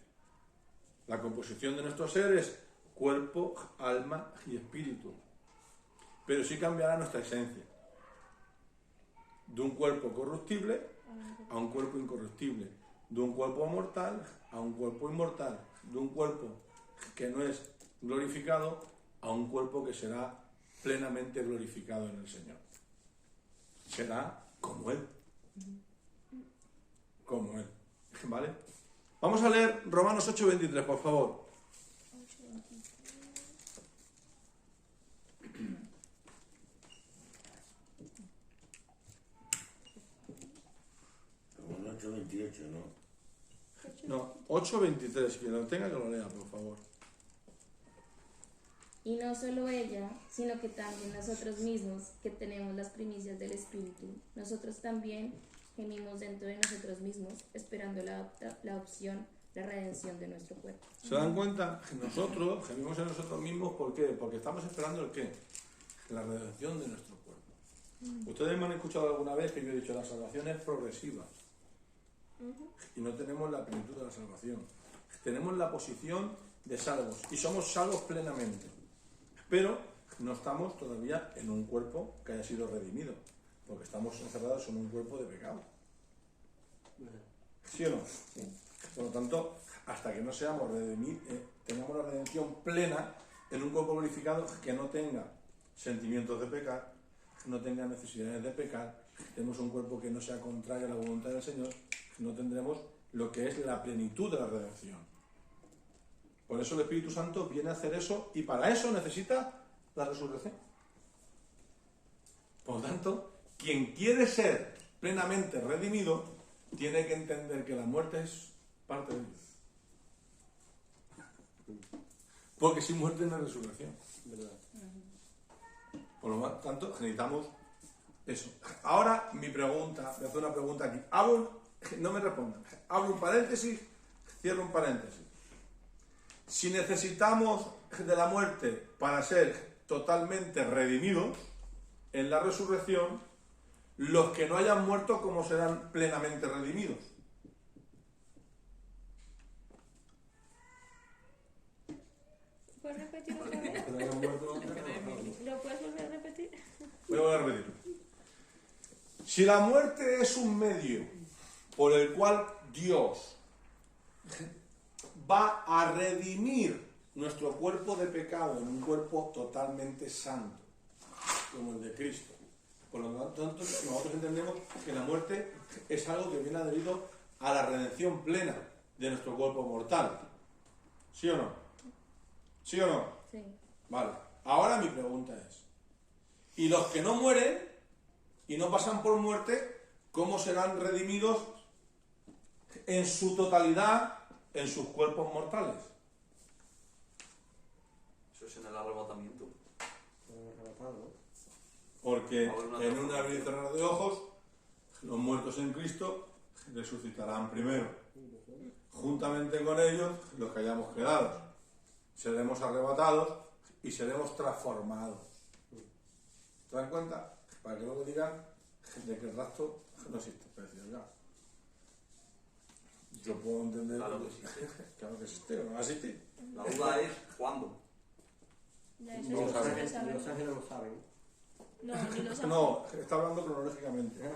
La composición de nuestro ser es cuerpo, alma y espíritu. Pero sí cambiará nuestra esencia. De un cuerpo corruptible a un cuerpo incorruptible. De un cuerpo mortal a un cuerpo inmortal. De un cuerpo que no es glorificado a un cuerpo que será plenamente glorificado en el Señor. Será como Él. Como Él. ¿Vale? Vamos a leer Romanos 8:23, por favor. Como 8:28, ¿no? No, 8:23, quien lo tenga que lo lea, por favor. Y no solo ella, sino que también nosotros mismos, que tenemos las primicias del Espíritu, nosotros también gemimos dentro de nosotros mismos, esperando la opción, la redención de nuestro cuerpo. ¿Se dan cuenta? Nosotros gemimos en nosotros mismos, ¿por qué? Porque estamos esperando el qué? La redención de nuestro cuerpo. Ustedes me han escuchado alguna vez que yo he dicho la salvación es progresiva. Y no tenemos la plenitud de la salvación. Tenemos la posición de salvos y somos salvos plenamente. Pero no estamos todavía en un cuerpo que haya sido redimido, porque estamos encerrados en un cuerpo de pecado. ¿Sí o no? Sí. Por lo tanto, hasta que no seamos tengamos la redención plena en un cuerpo glorificado que no tenga sentimientos de pecar, no tenga necesidades de pecar, tenemos un cuerpo que no sea contrario a la voluntad del Señor, no tendremos lo que es la plenitud de la redención. Por eso el Espíritu Santo viene a hacer eso y para eso necesita la resurrección. Por lo tanto, quien quiere ser plenamente redimido tiene que entender que la muerte es parte de Dios. Porque sin muerte no hay resurrección. ¿Verdad? Por lo tanto, necesitamos eso. Ahora mi pregunta, voy a hacer una pregunta aquí. No me respondan. Abro un paréntesis, cierro un paréntesis. Si necesitamos de la muerte para ser totalmente redimidos, en la resurrección, los que no hayan muerto, ¿cómo serán plenamente redimidos? ¿Puedes repetir otra vez? Los que no hayan muerto, ¿Lo puedes Si la muerte es un medio por el cual Dios va a redimir nuestro cuerpo de pecado en un cuerpo totalmente santo, como el de Cristo. Por lo tanto, nosotros entendemos que la muerte es algo que viene adherido a la redención plena de nuestro cuerpo mortal. ¿Sí o no? ¿Sí o no? Sí. Vale. Ahora mi pregunta es, ¿y los que no mueren y no pasan por muerte, cómo serán redimidos en su totalidad en sus cuerpos mortales? Eso es en el arrebatamiento. Arrebatado, ¿no? Porque Va a haber una en un transformación. abrir y cerrar de ojos, los muertos en Cristo resucitarán primero. Juntamente con ellos, los que hayamos quedado. Seremos arrebatados y seremos transformados. ¿Te das cuenta? Para que luego digan de que el rapto no existe. Pero decir, oiga, yo puedo entender. Claro que existe. Claro que existe, ¿o no existe? La duda es cuándo. Ya, eso Ni Vamos sí a que ver. no saben. los ángeles lo saben. No, ni los ángeles. No, está hablando cronológicamente.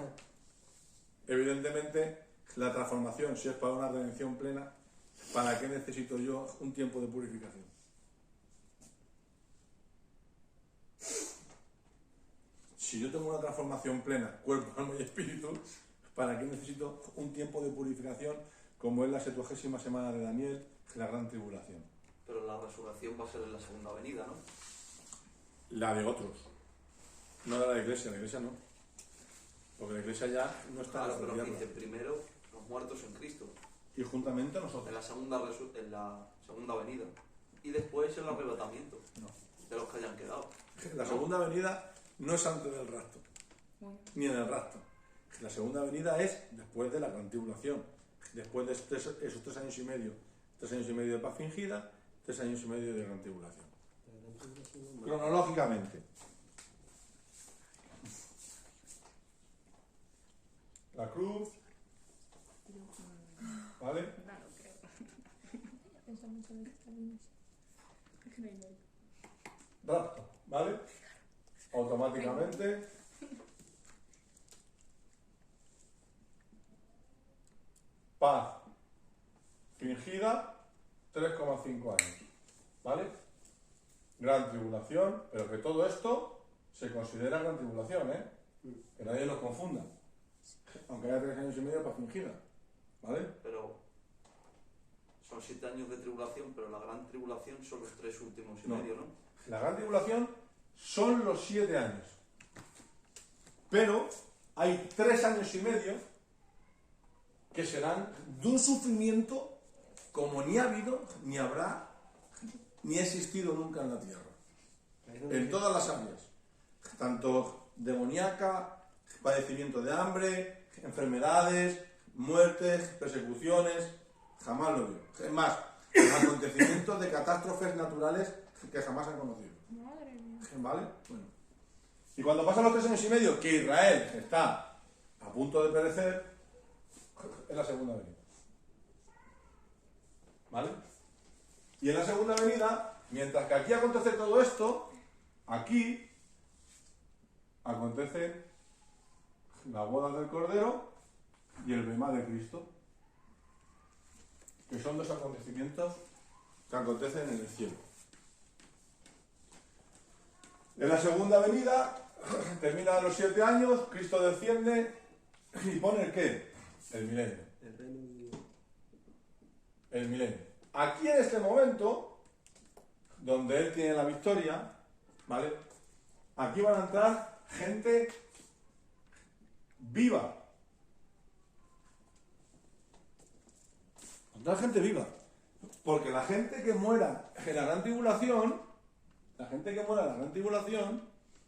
Evidentemente, la transformación, si es para una redención plena, ¿para qué necesito yo un tiempo de purificación? Si yo tengo una transformación plena, cuerpo, alma y espíritu, ¿para qué necesito un tiempo de purificación como es la 70ª semana de Daniel, la gran tribulación? Pero la resurrección va a ser en la segunda venida, ¿no? La de otros, no de la iglesia no. Porque la iglesia ya no está Claro, en pero la dice tierra. primero los muertos en Cristo, Y juntamente en nosotros. la segunda venida. Y después el arrebatamiento No. de los que hayan quedado. La segunda venida no es antes del rapto, ni en el rapto. La segunda venida es después de la gran tribulación, después de esos 3 años y medio. 3 años y medio de paz fingida, 3 años y medio de gran tribulación. Cronológicamente. La cruz, ¿vale? No lo creo. Pienso mucho en esta línea. Rapto, ¿vale? Automáticamente. Paz fingida, 3,5 años, ¿vale? Gran tribulación, pero que todo esto se considera gran tribulación, ¿eh? Que nadie los confunda. Aunque haya 3 años y medio de paz fingida, ¿vale? Pero son 7 años de tribulación, pero la gran tribulación son los 3 últimos y No. medio, ¿no? La gran tribulación son los 7 años. Pero hay 3 años y medio que serán de un sufrimiento como ni ha habido, ni habrá, ni ha existido nunca en la tierra. En todas las áreas. Tanto demoníaca, padecimiento de hambre, enfermedades, muertes, persecuciones, jamás lo vio. Es más, acontecimientos de catástrofes naturales que jamás han conocido. Madre mía. ¿Vale? Bueno. Y cuando pasan los 3 años y medio que Israel está a punto de perecer, es la segunda venida. ¿Vale? Y en la segunda venida, mientras que aquí acontece todo esto, aquí acontece la boda del Cordero y el bemá de Cristo, que son 2 acontecimientos que acontecen en el cielo. En la segunda venida, termina los 7 años, Cristo desciende y pone el ¿qué? El milenio. El reino El milenio. Aquí en este momento, donde Él tiene la victoria, ¿vale? Aquí van a entrar gente viva. Van a entrar gente viva. Porque la gente que muera en la gran tribulación,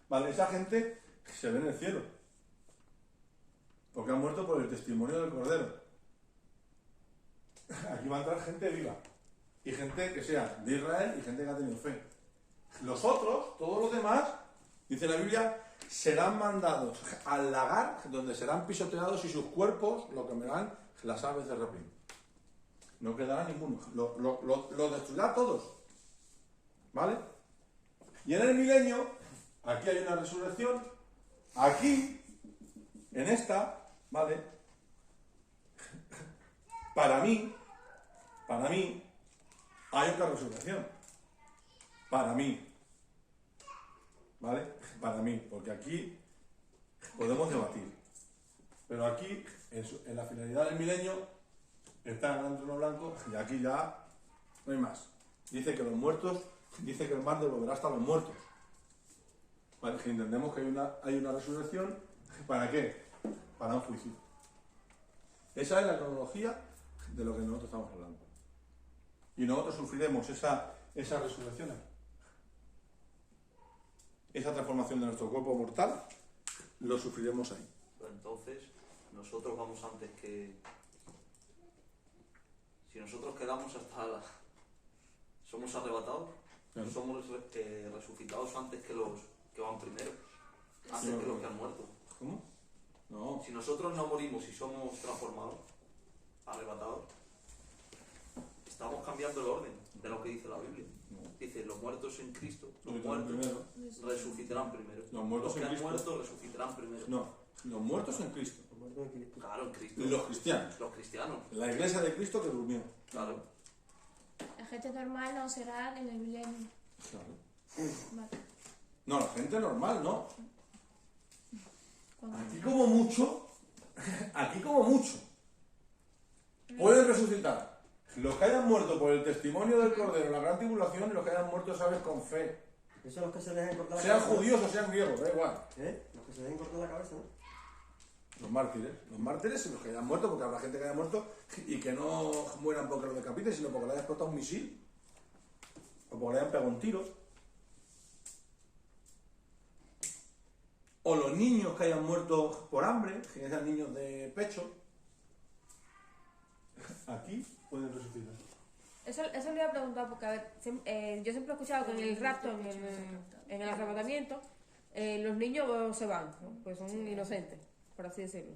¿vale? Esa gente se ve en el cielo. Porque han muerto por el testimonio del Cordero. Aquí va a entrar gente viva. Y gente que sea de Israel y gente que ha tenido fe. Los otros, todos los demás, dice la Biblia, serán mandados al lagar donde serán pisoteados y sus cuerpos lo comerán las aves de rapina. No quedará ninguno. Lo destruirá a todos. ¿Vale? Y en el milenio, aquí hay una resurrección. Aquí En esta, ¿vale? Para mí, hay otra resurrección. Para mí. ¿Vale? Para mí, porque aquí podemos debatir. Pero aquí, en la finalidad del milenio, está en el trono blanco y aquí ya no hay más. Dice que los muertos, dice que el mar devolverá hasta los muertos. ¿Vale? Que entendemos que hay una resurrección. ¿Para qué? Para un juicio. Esa es la cronología de lo que nosotros estamos hablando. Y nosotros sufriremos esa resurrección. Esa transformación de nuestro cuerpo mortal, lo sufriremos ahí. Pero entonces, nosotros vamos antes que... Si nosotros quedamos hasta la... Somos arrebatados, Claro. somos resucitados antes que los que van primero, antes que los que han muerto. ¿Cómo? No. Si nosotros no morimos y somos transformados, arrebatados, estamos cambiando el orden de lo que dice la Biblia. Dice, los muertos en Cristo, los Resucitarán muertos primero. resucitarán primero. Los muertos que en han Cristo. muerto resucitarán primero. No. Los muertos en Cristo. Los muertos en Cristo. Claro, en Cristo. Los cristianos. Los cristianos. La iglesia de Cristo que durmió. Claro. La gente normal no será en el milenio. Claro. Vale. No, la gente normal, no. Cuando- Aquí como mucho, pueden resucitar los que hayan muerto por el testimonio del Cordero en la gran tribulación y los que hayan muerto, sabes, con fe. Esos son los que se dejan cortar la Sean cabeza. judíos o sean griegos, da igual. ¿Eh? Los que se dejan cortar la cabeza, ¿no? Los mártires y los que hayan muerto, porque habrá gente que haya muerto y que no mueran porque lo decapiten, sino porque le haya explotado un misil o porque le hayan pegado un tiro. O los niños que hayan muerto por hambre, que sean niños de pecho. Aquí pueden resucitar. Eso le iba a preguntar porque, a ver, yo siempre he escuchado que en el rapto, en el arrebatamiento, los niños se van, ¿no? Pues son inocentes, por así decirlo.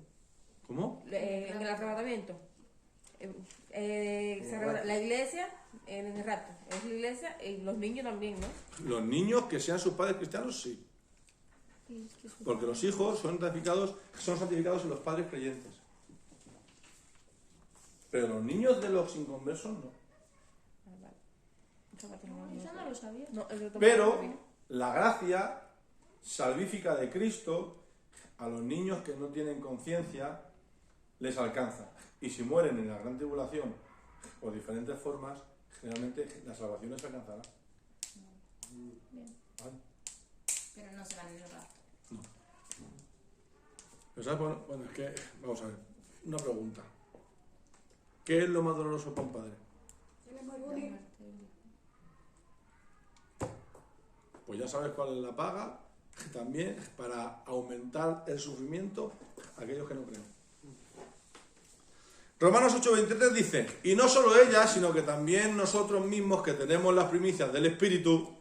¿Cómo? En el arrebatamiento, la iglesia, en el rapto, es la iglesia y los niños también, ¿no? Los niños que sean sus padres cristianos, sí. Porque los hijos son santificados en los padres creyentes. Pero los niños de los inconversos no. Eso no lo sabía. No, eso tampoco Pero lo sabía. la gracia salvífica de Cristo a los niños que no tienen conciencia les alcanza. Y si mueren en la gran tribulación por diferentes formas, generalmente la salvación les alcanzará. ¿Vale? Pero no se van en el rapto. Pero ¿sabes? Bueno, es que, vamos a ver, una pregunta. ¿Qué es lo más doloroso para un padre? Pues ya sabes cuál es la paga, también para aumentar el sufrimiento a aquellos que no creen. Romanos 8:23 dice, y no solo ella, sino que también nosotros mismos que tenemos las primicias del Espíritu,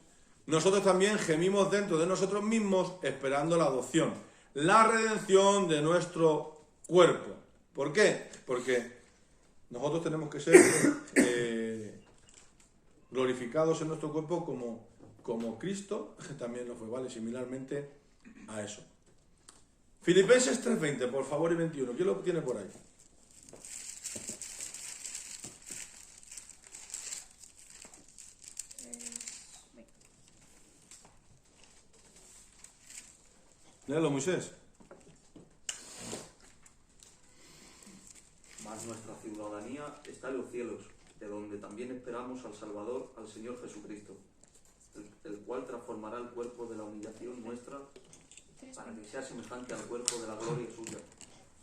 nosotros también gemimos dentro de nosotros mismos esperando la adopción, la redención de nuestro cuerpo. ¿Por qué? Porque nosotros tenemos que ser glorificados en nuestro cuerpo como Cristo también lo fue, ¿vale? Similarmente a eso. Filipenses 3:20, por favor, y 21. ¿Quién lo tiene por ahí? Léelo, Moisés. Mas nuestra ciudadanía está en los cielos, de donde también esperamos al Salvador, al Señor Jesucristo, el cual transformará el cuerpo de la humillación nuestra para que sea semejante al cuerpo de la gloria suya,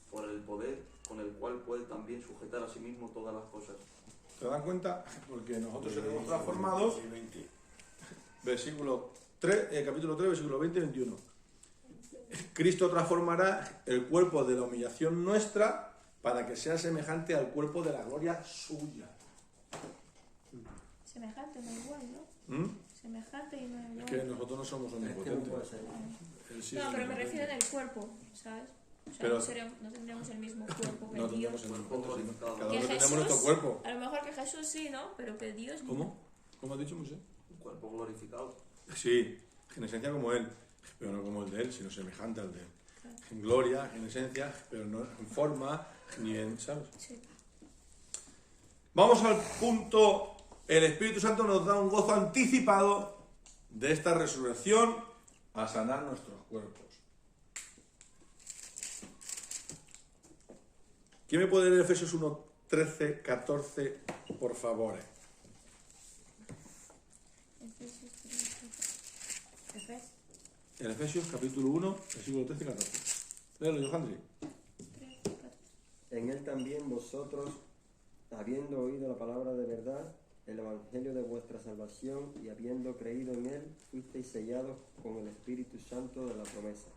por el poder con el cual puede también sujetar a sí mismo todas las cosas. ¿Te dan cuenta? Porque nosotros seremos transformados. Versículo 3, capítulo 3, versículo 20 y 21. Cristo transformará el cuerpo de la humillación nuestra para que sea semejante al cuerpo de la gloria suya. Semejante, no igual, ¿no? ¿Mm? Semejante y no Es igual. que nosotros no somos Es que no omnipotentes. puede ser. Él sí No, es pero me omnipotente. refiero en el cuerpo, ¿sabes? O sea, Pero- no tendríamos el mismo cuerpo que No Dios. tendremos el mismo Cuerpo cuerpo, sino glorificado. cada Que uno tenemos Jesús- nuestro cuerpo. A lo mejor que Jesús sí, ¿no? Pero que Dios no. ¿Cómo? ¿Cómo has dicho, Moisés? Un cuerpo glorificado. Sí, en esencia como él, pero no como el de él, sino semejante al de él. en gloria, en esencia, pero no en forma ni en, ¿sabes? Sí. Vamos al punto, el Espíritu Santo nos da un gozo anticipado de esta resurrección a sanar nuestros cuerpos. ¿Quién me puede leer Efesios 1, 13, 14, por favor? En Efesios capítulo 1, versículo 13 y 14. Léelo, Johandri. En él también vosotros, habiendo oído la palabra de verdad, el evangelio de vuestra salvación, y habiendo creído en él, fuisteis sellados con el Espíritu Santo de la promesa,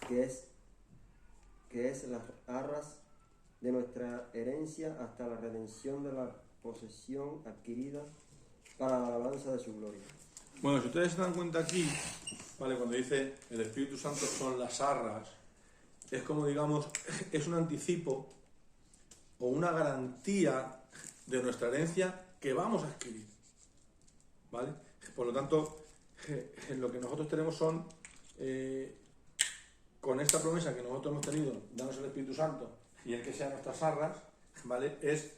que es las arras de nuestra herencia hasta la redención de la posesión adquirida para la alabanza de su gloria. Bueno, si ustedes se dan cuenta aquí, ¿vale? Cuando dice el Espíritu Santo son las arras, es como, digamos, es un anticipo o una garantía de nuestra herencia que vamos a adquirir, ¿vale? Por lo tanto, lo que nosotros tenemos son, con esta promesa que nosotros hemos tenido, danos el Espíritu Santo y el que sea nuestras arras, ¿vale? Es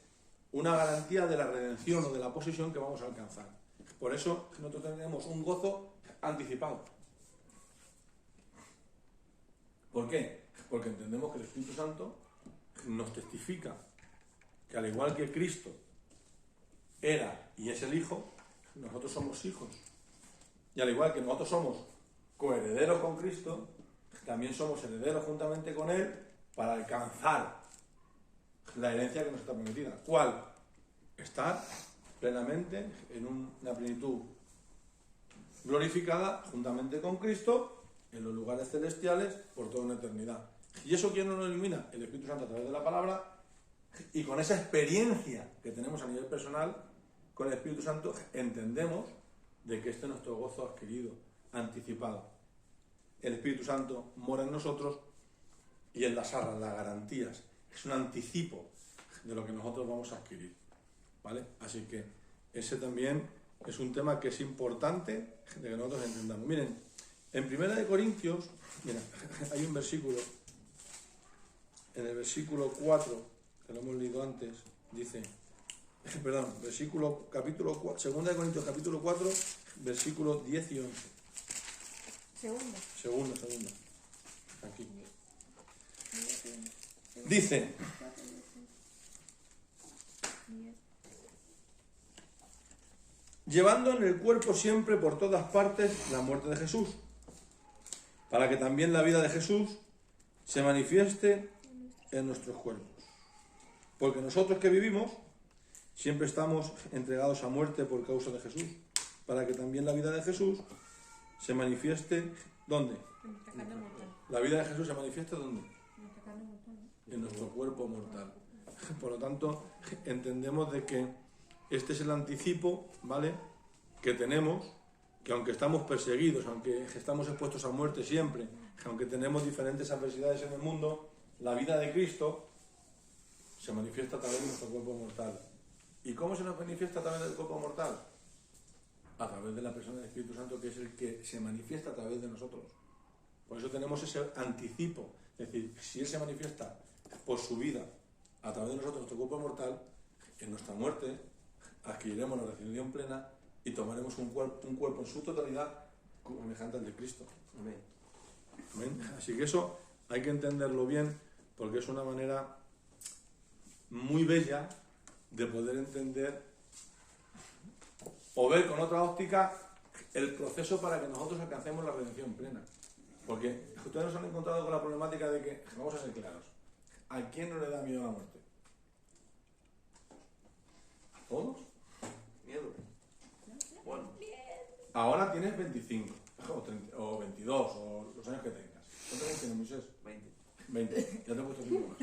una garantía de la redención o de la posesión que vamos a alcanzar. Por eso nosotros tenemos un gozo anticipado. ¿Por qué? Porque entendemos que el Espíritu Santo nos testifica que al igual que Cristo era y es el Hijo, nosotros somos hijos. Y al igual que nosotros somos coherederos con Cristo, también somos herederos juntamente con Él para alcanzar la herencia que nos está prometida. ¿Cuál? Estar plenamente en una plenitud glorificada juntamente con Cristo en los lugares celestiales por toda una eternidad. ¿Y eso quién nos lo ilumina? El Espíritu Santo a través de la palabra, y con esa experiencia que tenemos a nivel personal con el Espíritu Santo entendemos de que este es nuestro gozo adquirido, anticipado. El Espíritu Santo mora en nosotros y en las arras, las garantías. Es un anticipo de lo que nosotros vamos a adquirir, ¿vale? Así que ese también es un tema que es importante de que nosotros entendamos. Miren, en 1 Corintios, mira, hay un versículo, en el versículo 4, que lo hemos leído antes, dice, perdón, capítulo 4, 2 Corintios capítulo 4, versículos 10 y 11. Segunda. Aquí. Dice, llevando en el cuerpo siempre por todas partes la muerte de Jesús, para que también la vida de Jesús se manifieste en nuestros cuerpos. Porque nosotros que vivimos siempre estamos entregados a muerte por causa de Jesús, para que también la vida de Jesús se manifieste, ¿dónde? La vida de Jesús se manifiesta ¿dónde? En nuestro cuerpo mortal. Por lo tanto, entendemos de que este es el anticipo, ¿vale?, que tenemos, que aunque estamos perseguidos, aunque estamos expuestos a muerte siempre, aunque tenemos diferentes adversidades en el mundo, la vida de Cristo se manifiesta a través de nuestro cuerpo mortal. ¿Y cómo se nos manifiesta a través del cuerpo mortal? A través de la persona del Espíritu Santo, que es el que se manifiesta a través de nosotros. Por eso tenemos ese anticipo. Es decir, si Él se manifiesta por su vida a través de nosotros, nuestro cuerpo mortal, en nuestra muerte adquiriremos la resurrección plena y tomaremos un cuerpo en su totalidad semejante al de Cristo. Amén. Amén. Así que eso hay que entenderlo bien, porque es una manera muy bella de poder entender o ver con otra óptica el proceso para que nosotros alcancemos la redención plena. Porque ustedes nos han encontrado con la problemática de que, vamos a ser claros, ¿a quién no le da miedo a la muerte? ¿A todos? Miedo. Bueno, Ahora tienes 25, o 22, o los años que tengas. ¿Cuántos años tienes, Moisés? 20. Ya te he puesto 5 más.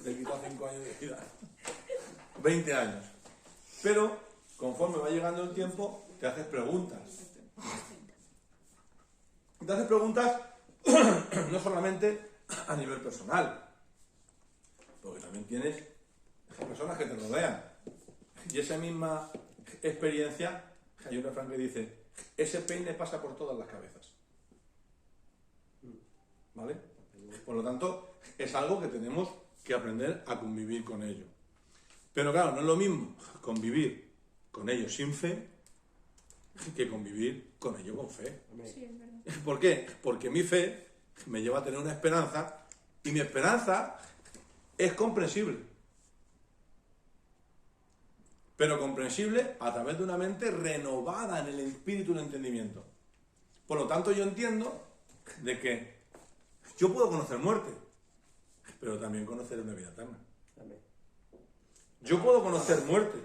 Te he quitado 5 años de vida. 20 años. Pero, conforme va llegando el tiempo, te haces preguntas. Te haces preguntas no solamente a nivel personal, porque también tienes personas que te rodean. Y esa misma experiencia, hay un refrán que dice, ese peine pasa por todas las cabezas. ¿vale? Por lo tanto, es algo que tenemos que aprender a convivir con ello. Pero claro, no es lo mismo convivir con ello sin fe que convivir con ello con fe. Sí, es verdad. ¿Por qué? Porque mi fe me lleva a tener una esperanza y mi esperanza es comprensible. Pero comprensible a través de una mente renovada en el espíritu y el entendimiento. Por lo tanto, yo entiendo de que yo puedo conocer muerte, pero también conocer una vida eterna. Amén. Yo puedo conocer muerte,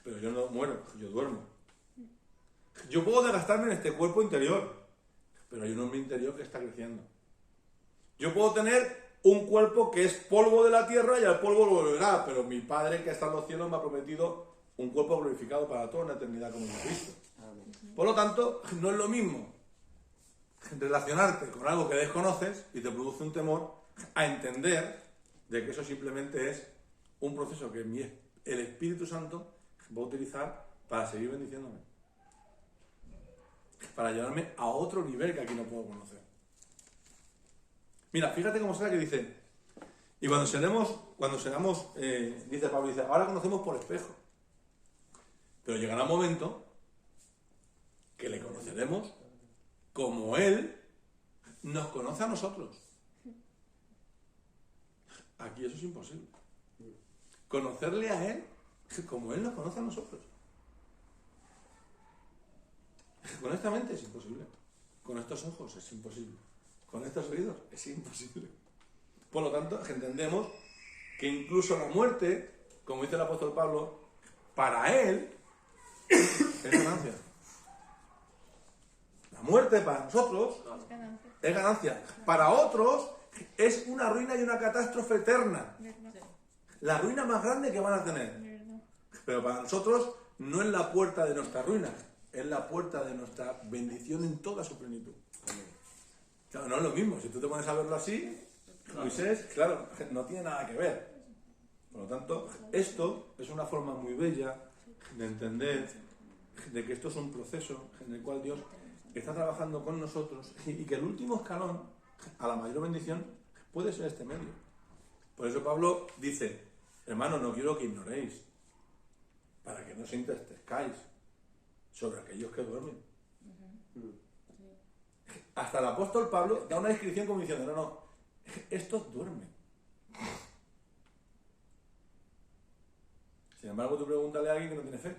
pero yo no muero, yo duermo. Yo puedo desgastarme en este cuerpo interior, pero hay uno en mi interior que está creciendo. Yo puedo tener un cuerpo que es polvo de la tierra y al polvo lo volverá, pero mi Padre que está en los cielos me ha prometido un cuerpo glorificado para toda una eternidad como Cristo. Amén. Por lo tanto, no es lo mismo relacionarte con algo que desconoces y te produce un temor a entender de que eso simplemente es un proceso que el Espíritu Santo va a utilizar para seguir bendiciéndome, para llevarme a otro nivel que aquí no puedo conocer. Mira, fíjate cómo será que dice, y cuando seremos, dice Pablo, dice, ahora conocemos por espejo, pero llegará un momento que le conoceremos como Él nos conoce a nosotros. Aquí eso es imposible. Conocerle a Él como Él nos conoce a nosotros. Con esta mente es imposible. Con estos ojos es imposible. Con estos oídos es imposible. Por lo tanto, entendemos que incluso la muerte, como dice el apóstol Pablo, para Él es ganancia. La muerte para nosotros es ganancia. Para otros es una ruina y una catástrofe eterna. La ruina más grande que van a tener. Pero para nosotros no es la puerta de nuestra ruina, es la puerta de nuestra bendición en toda su plenitud. Claro, no es lo mismo. Si tú te pones a verlo así, Moisés, claro, no tiene nada que ver. Por lo tanto, esto es una forma muy bella de entender de que esto es un proceso en el cual Dios está trabajando con nosotros y que el último escalón a la mayor bendición puede ser este medio. Por eso Pablo dice, hermanos, no quiero que ignoréis, para que no os entristezcáis sobre aquellos que duermen. Hasta el apóstol Pablo da una descripción como diciendo, no, estos duermen. Sin embargo, tú pregúntale a alguien que no tiene fe.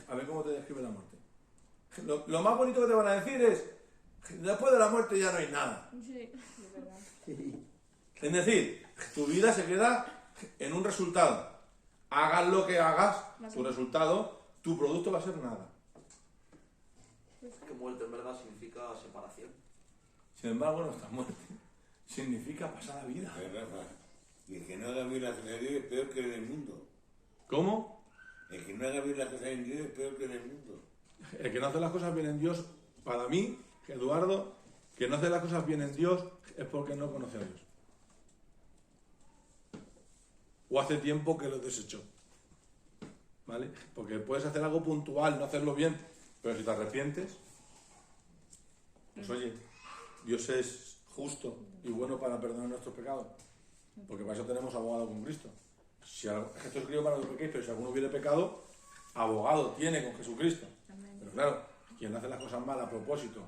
A ver cómo te describe la muerte. Lo más bonito que te van a decir es, después de la muerte ya no hay nada. Sí. Es decir, tu vida se queda en un resultado. Hagas lo que hagas, tu resultado, tu producto va a ser nada. Que muerte en verdad significa separación. Sin embargo, nuestra muerte significa pasar la vida. Y el que no haga bien las cosas de Dios es peor que en el mundo. ¿Cómo? El que no haga bien las cosas en Dios es peor que en el mundo. El que no hace las cosas bien en Dios, para mí, Eduardo, que no hace las cosas bien en Dios es porque no conoce a Dios. O hace tiempo que lo desechó. ¿Vale? Porque puedes hacer algo puntual, no hacerlo bien, pero si te arrepientes, pues oye, Dios es justo y bueno para perdonar nuestros pecados. Porque para eso tenemos abogado con Cristo. Si esto es escrito para que no pequéis, pero si alguno hubiere pecado, abogado tiene con Jesucristo. Pero claro, quien hace las cosas mal a propósito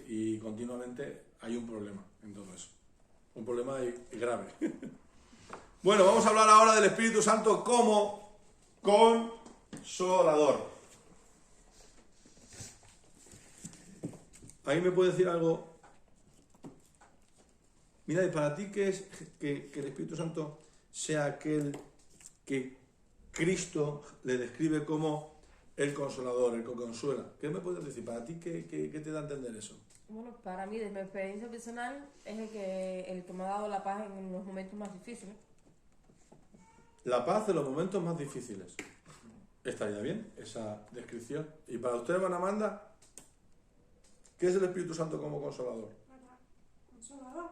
y continuamente, hay un problema en todo eso. Un problema grave. Bueno, vamos a hablar ahora del Espíritu Santo como consolador. ¿Alguien me puede decir algo? Mira, ¿y para ti qué es que el Espíritu Santo sea aquel que Cristo le describe como el consolador, el que consuela? ¿Qué me puedes decir? ¿Para ti qué te da a entender eso? Bueno, para mí, desde mi experiencia personal, es el que me ha dado la paz en los momentos más difíciles. La paz en los momentos más difíciles. ¿Estaría bien esa descripción? ¿Y para usted, hermana Amanda, qué es el Espíritu Santo como consolador? Consolador.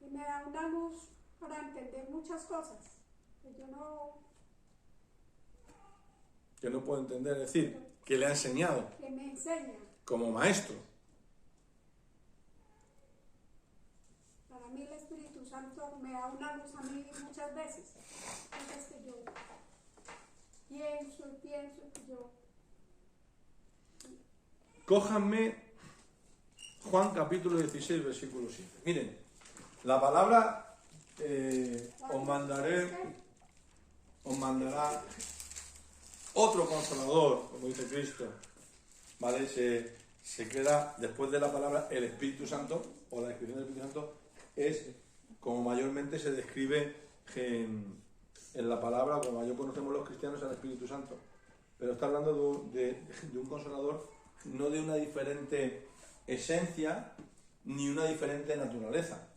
Y me da una luz para entender muchas cosas que yo Que no puedo entender, es decir, que le ha enseñado que me enseña. como maestro. a mí el Espíritu Santo me da una luz a mí muchas veces. Entonces que yo pienso que yo... Cójanme Juan capítulo 16, versículo 7. Miren, la palabra os mandará otro consolador, como dice Cristo, ¿vale? Se queda después de la palabra el Espíritu Santo, o la descripción del Espíritu Santo, es como mayormente se describe en la palabra, como mayor conocemos los cristianos, al Espíritu Santo. Pero está hablando de un consolador, no de una diferente esencia ni una diferente naturaleza.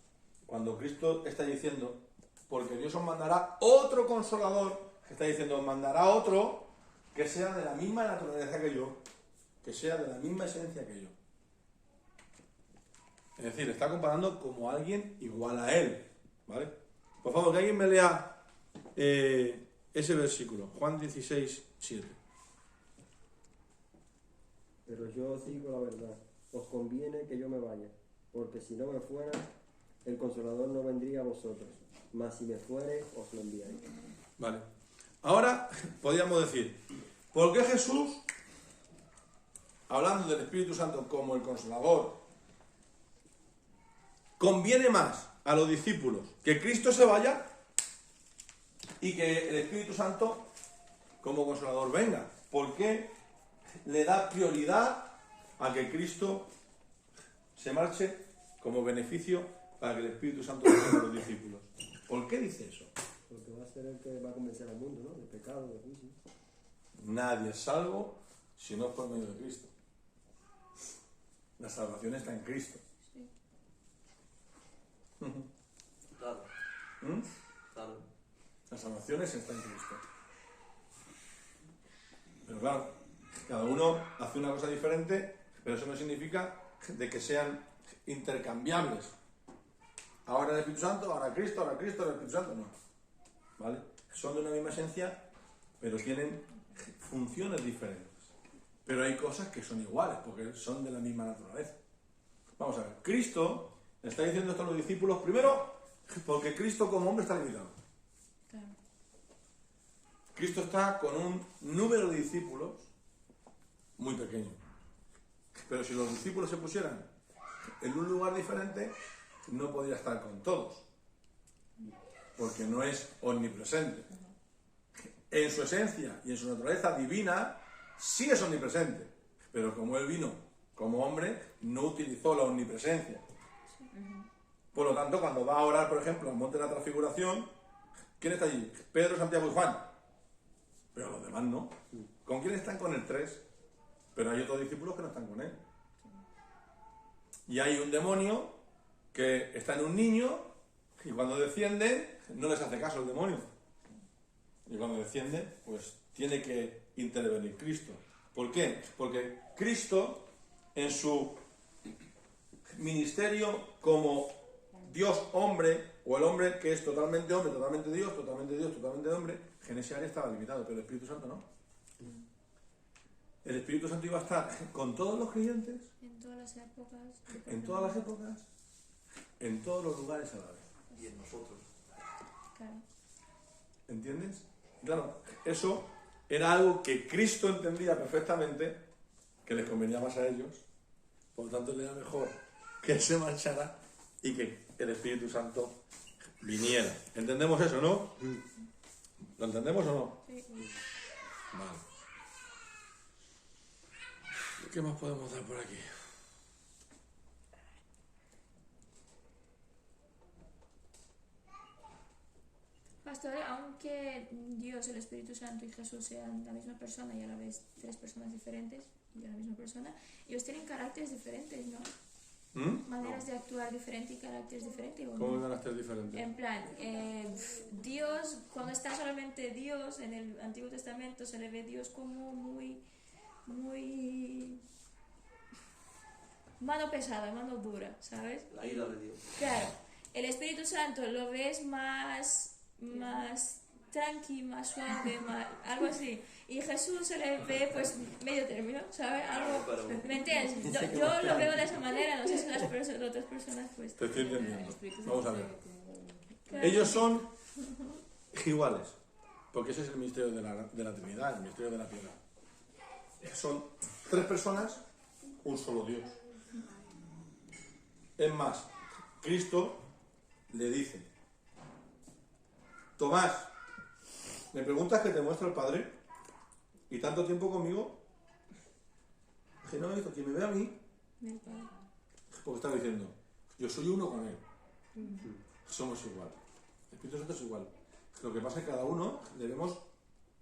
Cuando Cristo está diciendo, porque Dios os mandará otro consolador, está diciendo, os mandará otro que sea de la misma naturaleza que yo, que sea de la misma esencia que yo. Es decir, está comparando como alguien igual a él, ¿vale? Por favor, que alguien me lea ese versículo, Juan 16, 7. Pero yo os digo la verdad, os conviene que yo me vaya, porque si no me fuera, el Consolador no vendría a vosotros, mas si me fuere, os lo enviaré. Vale. Ahora podríamos decir, ¿por qué Jesús, hablando del Espíritu Santo como el Consolador, conviene más a los discípulos que Cristo se vaya y que el Espíritu Santo como Consolador venga? ¿Por qué le da prioridad a que Cristo se marche como beneficio para que el Espíritu Santo venga a los discípulos? ¿Por qué dice eso? Porque va a ser el que va a convencer al mundo, ¿no? De pecado, de juicio. Nadie es salvo si no es por medio de Cristo. La salvación está en Cristo. Claro. ¿Mm? Claro. La salvación está en Cristo. Pero claro, cada uno hace una cosa diferente, pero eso no significa de que sean intercambiables. Ahora el Espíritu Santo, ahora Cristo, ahora Cristo, ahora el Espíritu Santo, no. ¿Vale? Son de una misma esencia, pero tienen funciones diferentes. Pero hay cosas que son iguales, porque son de la misma naturaleza. Vamos a ver, Cristo le está diciendo esto a los discípulos, primero, porque Cristo como hombre está limitado. Claro. Cristo está con un número de discípulos muy pequeño. Pero si los discípulos se pusieran en un lugar diferente, no podría estar con todos, porque no es omnipresente. En su esencia y en su naturaleza divina sí es omnipresente, pero como él vino como hombre, no utilizó la omnipresencia. Por lo tanto, cuando va a orar, por ejemplo, al monte de la transfiguración, ¿quién está allí? Pedro, Santiago y Juan. Pero los demás no. ¿Con quién están? Con el 3. Pero hay otros discípulos que no están con él. Y hay un demonio que está en un niño y cuando desciende no les hace caso el demonio. Y cuando desciende, pues tiene que intervenir Cristo. ¿Por qué? Porque Cristo, en su ministerio como Dios hombre, o el hombre que es totalmente hombre, totalmente Dios, totalmente Dios, totalmente hombre, en ese área estaba limitado, pero el Espíritu Santo no. El Espíritu Santo iba a estar con todos los creyentes, En todas las épocas. en todas las épocas, en todos los lugares a la vez. Y en nosotros. Claro. ¿Entiendes? Claro, eso era algo que Cristo entendía perfectamente, que les convenía más a ellos, por lo tanto le era mejor que se marchara y que el Espíritu Santo viniera. ¿Entendemos eso, no? ¿Lo entendemos o no? Sí. Vale. ¿Qué más podemos dar por aquí? Pastor, aunque Dios, el Espíritu Santo y Jesús sean la misma persona y a la vez tres personas diferentes y a la misma persona, ellos tienen caracteres diferentes, ¿no? Maneras de actuar diferentes y caracteres diferentes. ¿O ¿Cómo no? van a ser diferentes? En plan, Dios, cuando está solamente Dios en el Antiguo Testamento, se le ve Dios como muy mano pesada, mano dura, ¿sabes? La ira de Dios. Claro, el Espíritu Santo lo ves más tranqui, más suave, algo así. Y Jesús se le ve pues medio término, ¿sabes? Algo, ¿me entiendes? Yo lo veo de esa manera, no sé si las otras personas pues... Te estoy entendiendo. Explíquese Vamos a ver. Claro. Ellos son iguales, porque ese es el misterio de la Trinidad, el misterio de la piedad. Son tres personas, un solo Dios. Es más, Cristo le dice: Tomás, ¿me preguntas qué te muestra el Padre? ¿Y tanto tiempo conmigo? Que no, hijo, quien me ve a mí, porque está diciendo, yo soy uno con Él. Somos igual. El Espíritu Santo es igual. Lo que pasa es que cada uno debemos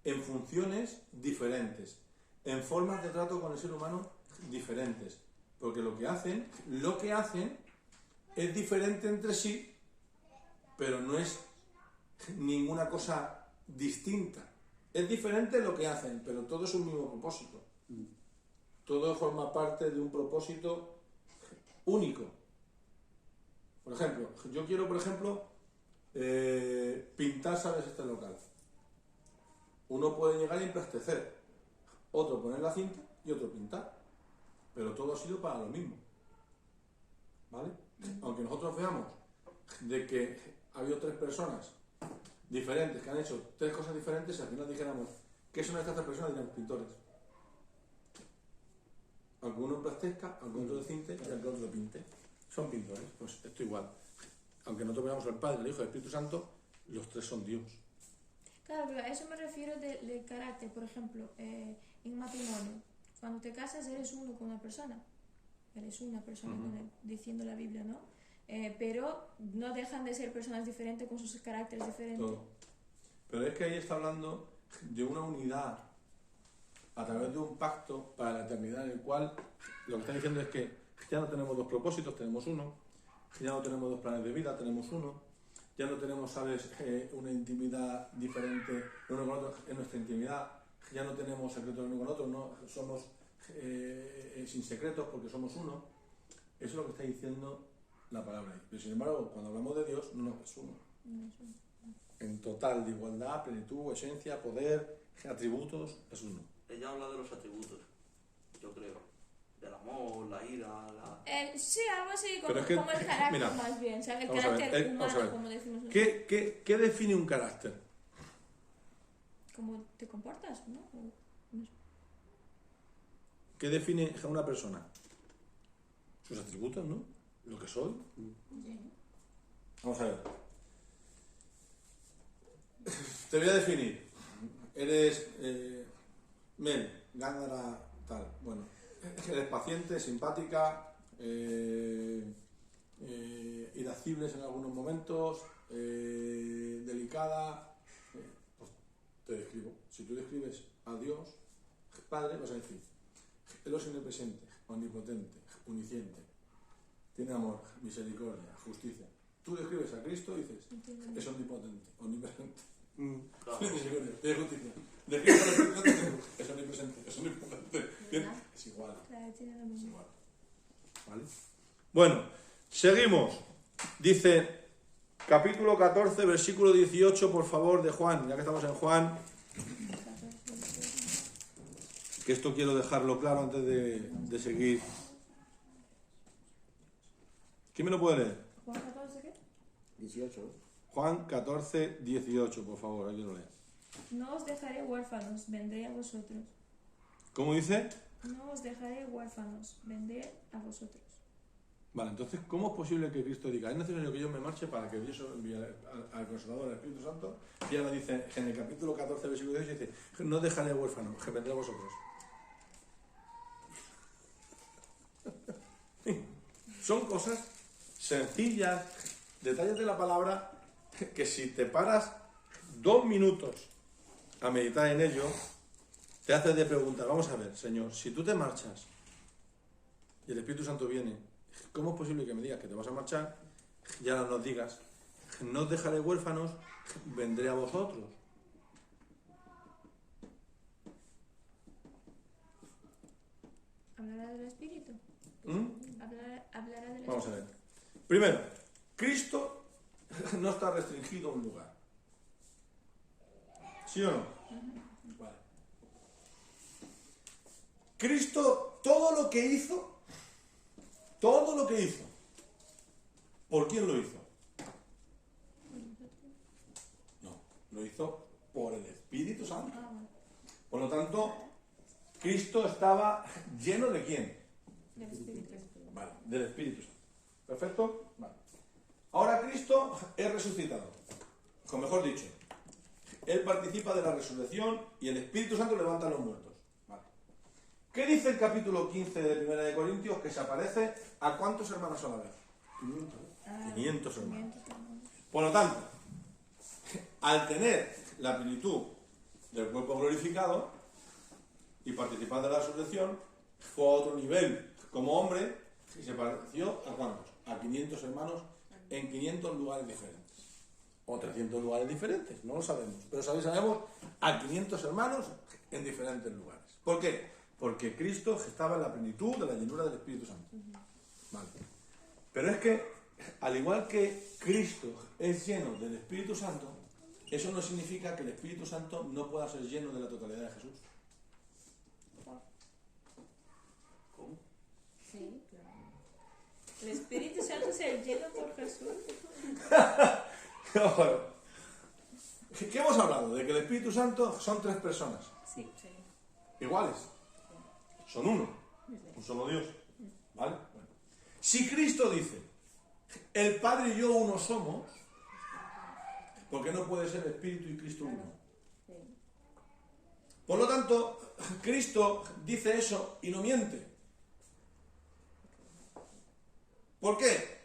en funciones diferentes, en formas de trato con el ser humano diferentes. Porque lo que hacen es diferente entre sí, pero no es ninguna cosa distinta. Es diferente lo que hacen, pero todo es un mismo propósito. Todo forma parte de un propósito único. Por ejemplo, yo quiero, pintar, ¿sabes?, este local. Uno puede llegar y emplastecer, otro poner la cinta y otro pintar. Pero todo ha sido para lo mismo. ¿Vale? Aunque nosotros veamos de que ha habido tres personas diferentes que han hecho tres cosas diferentes, y al final dijéramos, ¿qué son estas tres personas? Diríamos pintores. Aunque uno emplastezca, aunque otro cinte y aunque otro pinte. Son pintores. Pues esto igual. Aunque nosotros veamos al Padre, el Hijo y el Espíritu Santo, los tres son Dios. Claro, pero a eso me refiero del carácter. Por ejemplo, en matrimonio, cuando te casas eres uno con una persona. Eres una persona, diciendo la Biblia, ¿no? Pero no dejan de ser personas diferentes con sus caracteres diferentes. Todo. Pero es que ahí está hablando de una unidad a través de un pacto para la eternidad, en el cual lo que está diciendo es que ya no tenemos dos propósitos, tenemos uno. Ya no tenemos dos planes de vida, tenemos uno. Ya no tenemos, ¿sabes?, una intimidad diferente uno con otro en nuestra intimidad. Ya no tenemos secretos uno con otro, no somos sin secretos porque somos uno. Eso es lo que está diciendo la palabra ahí. Pero sin embargo, cuando hablamos de Dios, no es uno. En total de igualdad, plenitud, esencia, poder, atributos, es uno. Ella habla de los atributos, yo creo. Del amor, la ira, la... Sí, algo así, como, Pero es que, como el carácter, mira, más bien, ¿sabes? El vamos a ver, carácter vamos a humano, ver. como decimos nosotros. ¿Qué define un carácter? ¿Cómo te comportas, no? No sé. ¿Qué define a una persona? Sus atributos, ¿no? Lo que soy. Vamos a ver. Te voy a definir. Eres Mel, Gándara, tal. Bueno, eres paciente, simpática, irascibles en algunos momentos, delicada. Pues te describo. Si tú describes a Dios, Padre, vas a decir: Él es omnipresente, omnipotente, unisciente, tiene amor, misericordia, justicia. Tú describes a Cristo y dices: es omnipotente, omnipresente, tiene misericordia, tiene justicia. Describes a Cristo y dices: es omnipresente, es omnipotente. Es igual. Es igual. ¿Vale? Bueno, seguimos. Dice, capítulo 14, versículo 18, por favor, de Juan, ya que estamos en Juan. Que esto quiero dejarlo claro antes de seguir. ¿Quién me lo puede leer? ¿Juan 14 qué? 18, ¿no? Juan 14, 18, por favor, alguien lo lea. No os dejaré huérfanos, vendré a vosotros. ¿Cómo dice? No os dejaré huérfanos, vendré a vosotros. Vale, entonces, ¿cómo es posible que Cristo diga: es necesario que yo me marche para que Dios envíe al Consolador, al Espíritu Santo? Y ahora dice, en el capítulo 14, versículo 18, dice: no dejaré huérfanos, que vendré a vosotros. Son cosas sencillas, detalles de la palabra, que si te paras 2 minutos a meditar en ello, te haces de preguntar: vamos a ver, Señor, si tú te marchas y el Espíritu Santo viene, ¿cómo es posible que me digas que te vas a marchar y ahora nos digas: no os dejaré huérfanos, vendré a vosotros? ¿Hablará del Espíritu? Hablará del Vamos a Espíritu. ver. Primero, Cristo no está restringido a un lugar. ¿Sí o no? Vale. Cristo, todo lo que hizo, ¿por quién lo hizo? No, lo hizo por el Espíritu Santo. Por lo tanto, Cristo estaba lleno de ¿quién? Vale, del Espíritu Santo. ¿Perfecto? Vale. Ahora Cristo es resucitado. O mejor dicho, Él participa de la resurrección y el Espíritu Santo levanta a los muertos. Vale. ¿Qué dice el capítulo 15 de 1 de Corintios? Que se aparece a ¿cuántos hermanos a la vez? 500 hermanos. Por lo tanto, al tener la plenitud del cuerpo glorificado y participar de la resurrección, fue a otro nivel como hombre y se pareció a ¿cuántos? A 500 hermanos en 500 lugares diferentes. O 300 lugares diferentes, no lo sabemos. Pero sabemos a 500 hermanos en diferentes lugares. ¿Por qué? Porque Cristo estaba en la plenitud de la llenura del Espíritu Santo. Vale. Pero es que, al igual que Cristo es lleno del Espíritu Santo, eso no significa que el Espíritu Santo no pueda ser lleno de la totalidad de Jesús. ¿Cómo? Sí, claro. El Espíritu Santo se llena por Jesús. Bueno, ¿qué hemos hablado? De que el Espíritu Santo son 3 personas. Sí. Iguales. Son uno. Un solo Dios. ¿Vale? Bueno. Si Cristo dice, el Padre y yo uno somos, ¿por qué no puede ser Espíritu y Cristo uno? Por lo tanto, Cristo dice eso y no miente. ¿Por qué?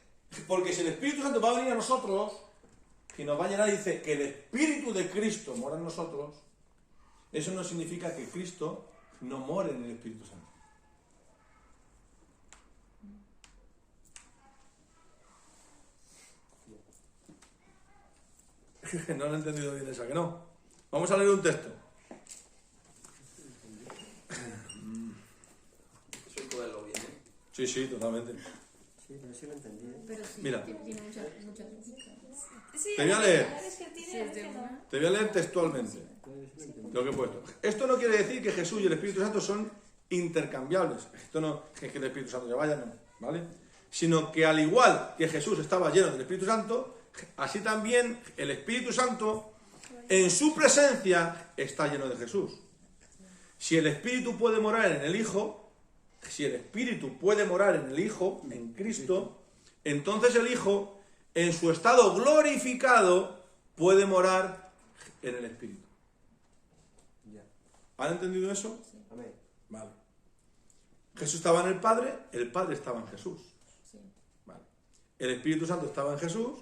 Porque si el Espíritu Santo va a venir a nosotros y nos va a llenar y dice que el Espíritu de Cristo mora en nosotros, eso no significa que Cristo no more en el Espíritu Santo. No lo he entendido bien esa, que no. Vamos a leer un texto. Eso hay que verlo bien, ¿eh? Sí, sí, totalmente. Sí, pero sí lo entendí. Pero sí, Mira. tiene muchas Sí, Te voy a leer. es que tiene, Sí, es de que no. una. Te voy a leer textualmente lo que he puesto. Esto no quiere decir que Jesús y el Espíritu Santo son intercambiables. Esto no es que el Espíritu Santo se vaya, no, ¿vale? Sino que al igual que Jesús estaba lleno del Espíritu Santo, así también el Espíritu Santo en su presencia está lleno de Jesús. Si el Espíritu puede morar en el Hijo, en Cristo, entonces el Hijo, en su estado glorificado, puede morar en el Espíritu. Ya. ¿Han entendido eso? Amén. Vale. Jesús estaba en el Padre estaba en Jesús. Sí. Vale. El Espíritu Santo estaba en Jesús,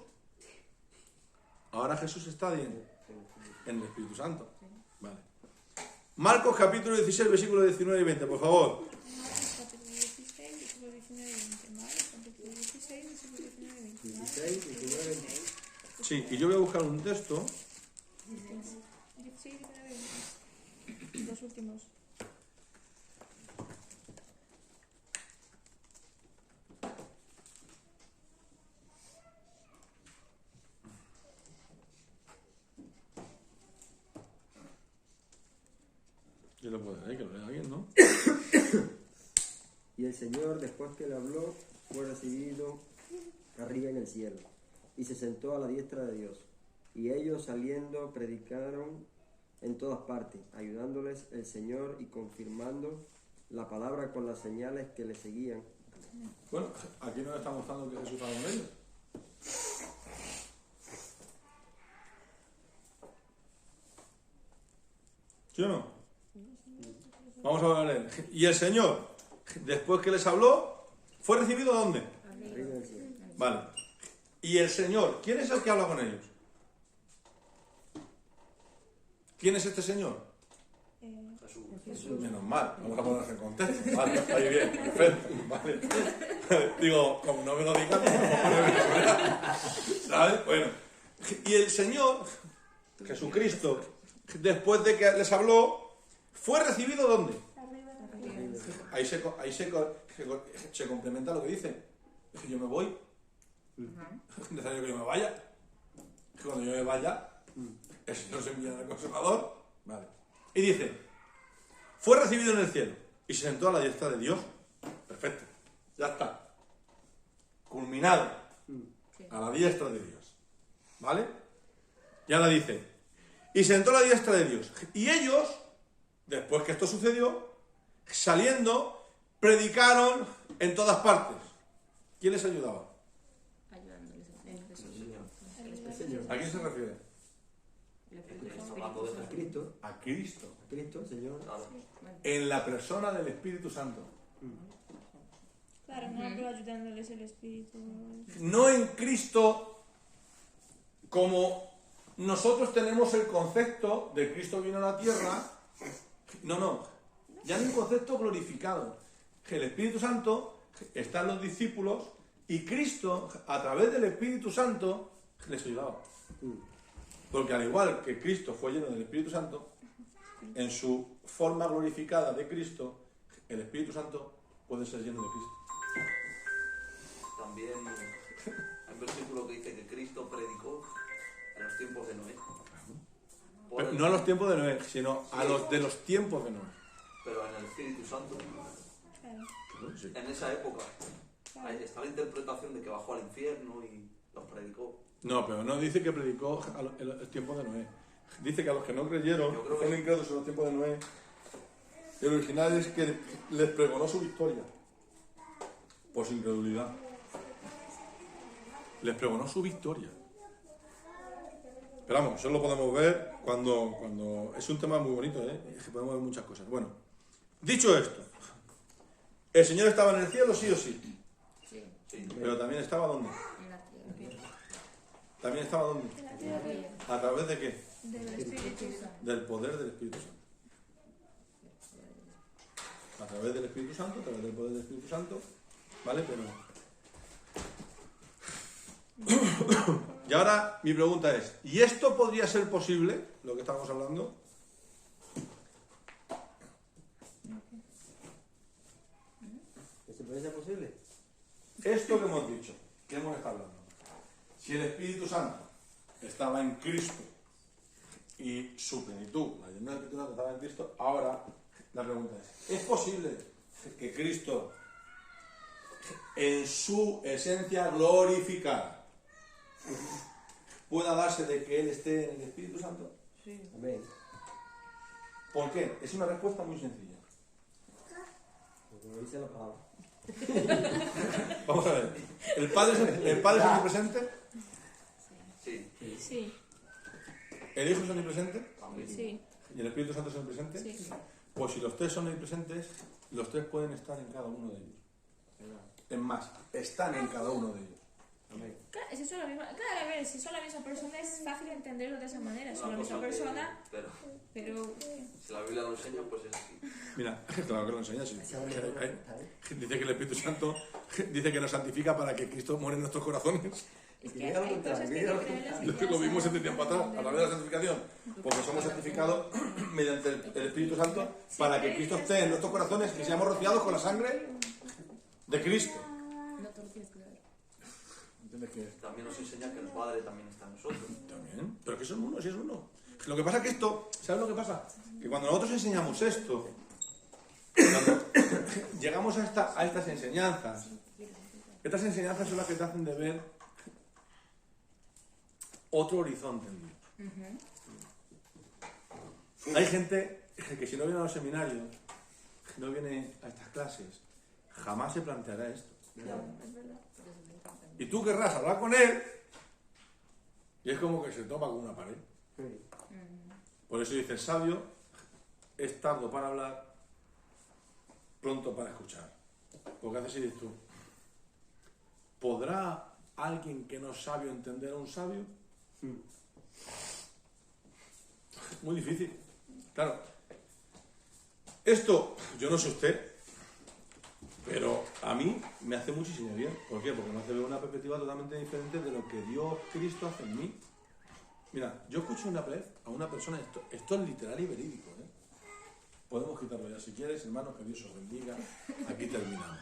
ahora Jesús está en el Espíritu Santo. Vale. Marcos capítulo 16, versículos 19 y 20, por favor. Marcos capítulo 16, versículo 19 y 20. Marcos capítulo 16, versículo 19 y 20. 16, 19, 20. Sí, y yo voy a buscar un texto. 16, 19 y 20. Los últimos. Yo lo puedo leer, que lo lea alguien, ¿no? Y el Señor, después que le habló, fue recibido arriba en el cielo, y se sentó a la diestra de Dios. Y ellos saliendo predicaron en todas partes, ayudándoles el Señor y confirmando la palabra con las señales que le seguían. Bueno, aquí nos está mostrando que Jesús estaba con ellos. ¿Sí o no? Vamos a leer. Y el Señor, después que les habló, ¿fue recibido dónde? Arriba en el cielo. Vale. Y el Señor, ¿quién es el que habla con ellos? ¿Quién es este Señor? Jesús. Menos mal, vamos a ponernos en contexto. Vale, está ahí bien, perfecto. Vale. Digo, como no me lo digan, ¿sabes? Bueno. Y el Señor, Jesucristo, después de que les habló, ¿fue recibido dónde? Ahí se complementa lo que dice. Es que yo me voy. Es necesario que yo me vaya. Es que cuando yo me vaya, El Señor se envía al Consolador. Vale. Y dice, fue recibido en el cielo y se sentó a la diestra de Dios. Perfecto. Ya está. Culminado. A la diestra de Dios. ¿Vale? Y ahora dice, y se sentó a la diestra de Dios. Y ellos, después que esto sucedió, saliendo, predicaron en todas partes. ¿Quién les ayudaba? Ayudándoles en Jesús. El Señor. ¿A quién se refiere? Hablando de A Cristo. A Cristo. A Cristo, Señor. Claro. En la persona del Espíritu Santo. Claro, no, pero ayudándoles el Espíritu. No en Cristo como nosotros tenemos el concepto de Cristo vino a la tierra. No. Ya hay un concepto glorificado. Que el Espíritu Santo está en los discípulos y Cristo, a través del Espíritu Santo, les ayudaba. Porque al igual que Cristo fue lleno del Espíritu Santo, en su forma glorificada de Cristo, el Espíritu Santo puede ser lleno de Cristo. También hay un versículo que dice que Cristo predicó en los tiempos de Noé. Pero no a los tiempos de Noé, sino a los de los tiempos de Noé. Pero en el Espíritu Santo, Claro. Sí. en esa época, ahí está la interpretación de que bajó al infierno y los predicó. No, pero no dice que predicó en los tiempos de Noé. Dice que a los que no creyeron, Yo creo que fueron incrédulos en los tiempos de Noé, el original es que les pregonó su victoria por su incredulidad. Les pregonó su victoria. Pero vamos, eso lo podemos ver cuando es un tema muy bonito, ¿eh? Es que podemos ver muchas cosas. Bueno, dicho esto, ¿el Señor estaba en el cielo, sí o sí? Sí, Sí. Pero también estaba ¿dónde? en la tierra. ¿También estaba dónde? En la tierra ¿A través de qué? del Espíritu Santo. Del poder del Espíritu Santo. A través del Espíritu Santo, a través del poder del Espíritu Santo, ¿vale? Pero... Y ahora mi pregunta es, ¿y esto podría ser posible, lo que estamos hablando? ¿Eso puede ser posible? Esto que hemos dicho, que hemos estado hablando. Si el Espíritu Santo estaba en Cristo y su plenitud, la llenura del Espíritu Santo estaba en Cristo, ahora la pregunta ¿es posible que Cristo en su esencia glorificada pueda darse de que Él esté en el Espíritu Santo? Amén. ¿Por qué? Es una respuesta muy sencilla. Porque lo dice la palabra. Vamos a ver. ¿El Padre es omnipresente? Sí. Sí, ¿El Hijo es omnipresente? También. sí, ¿Y el Espíritu Santo es omnipresente? sí. Pues si los tres son omnipresentes, los tres pueden estar en cada uno de ellos. Es más, están en cada uno de ellos. Amén. Claro, si son la misma, claro, a ver, si son la misma persona es fácil entenderlo de esa manera. Son la Una misma cosa que- persona, Pero pero si la Biblia lo enseña, pues es así. Mira, claro que lo enseña, sí. Dice que el Espíritu Santo dice que nos santifica para que Cristo muere en nuestros corazones. es que hay cosas que no creen las Lo que lo vimos este tiempo atrás, a través de la santificación, porque somos santificados mediante el Espíritu Santo para que Cristo esté en nuestros corazones y seamos rociados con la sangre de Cristo. No te lo tienes que ver. ¿Entiendes qué? También nos enseña que el Padre también está en nosotros. También, pero que son uno, si es uno. Lo que pasa es que esto, ¿sabes lo que pasa? Que cuando nosotros enseñamos esto, cuando llegamos a estas enseñanzas, estas enseñanzas son las que te hacen de ver otro horizonte en Dios. Hay gente que si no viene a los seminarios, no viene a estas clases, jamás se planteará esto. Y tú querrás hablar con él y es como que se topa con una pared. Sí. Por eso dice el sabio, es tardo para hablar, pronto para escuchar. Porque haces y dices tú, ¿podrá alguien que no es sabio entender a un sabio? Muy difícil. Claro. Esto, yo no sé usted, pero a mí me hace muchísimo bien. ¿Por qué? Porque me hace ver una perspectiva totalmente diferente de lo que Dios Cristo hace en mí. Mira, yo escucho una vez a una persona, esto es literal y verídico, ¿eh? Podemos quitarlo ya si quieres, hermanos, que Dios os bendiga. Aquí terminamos.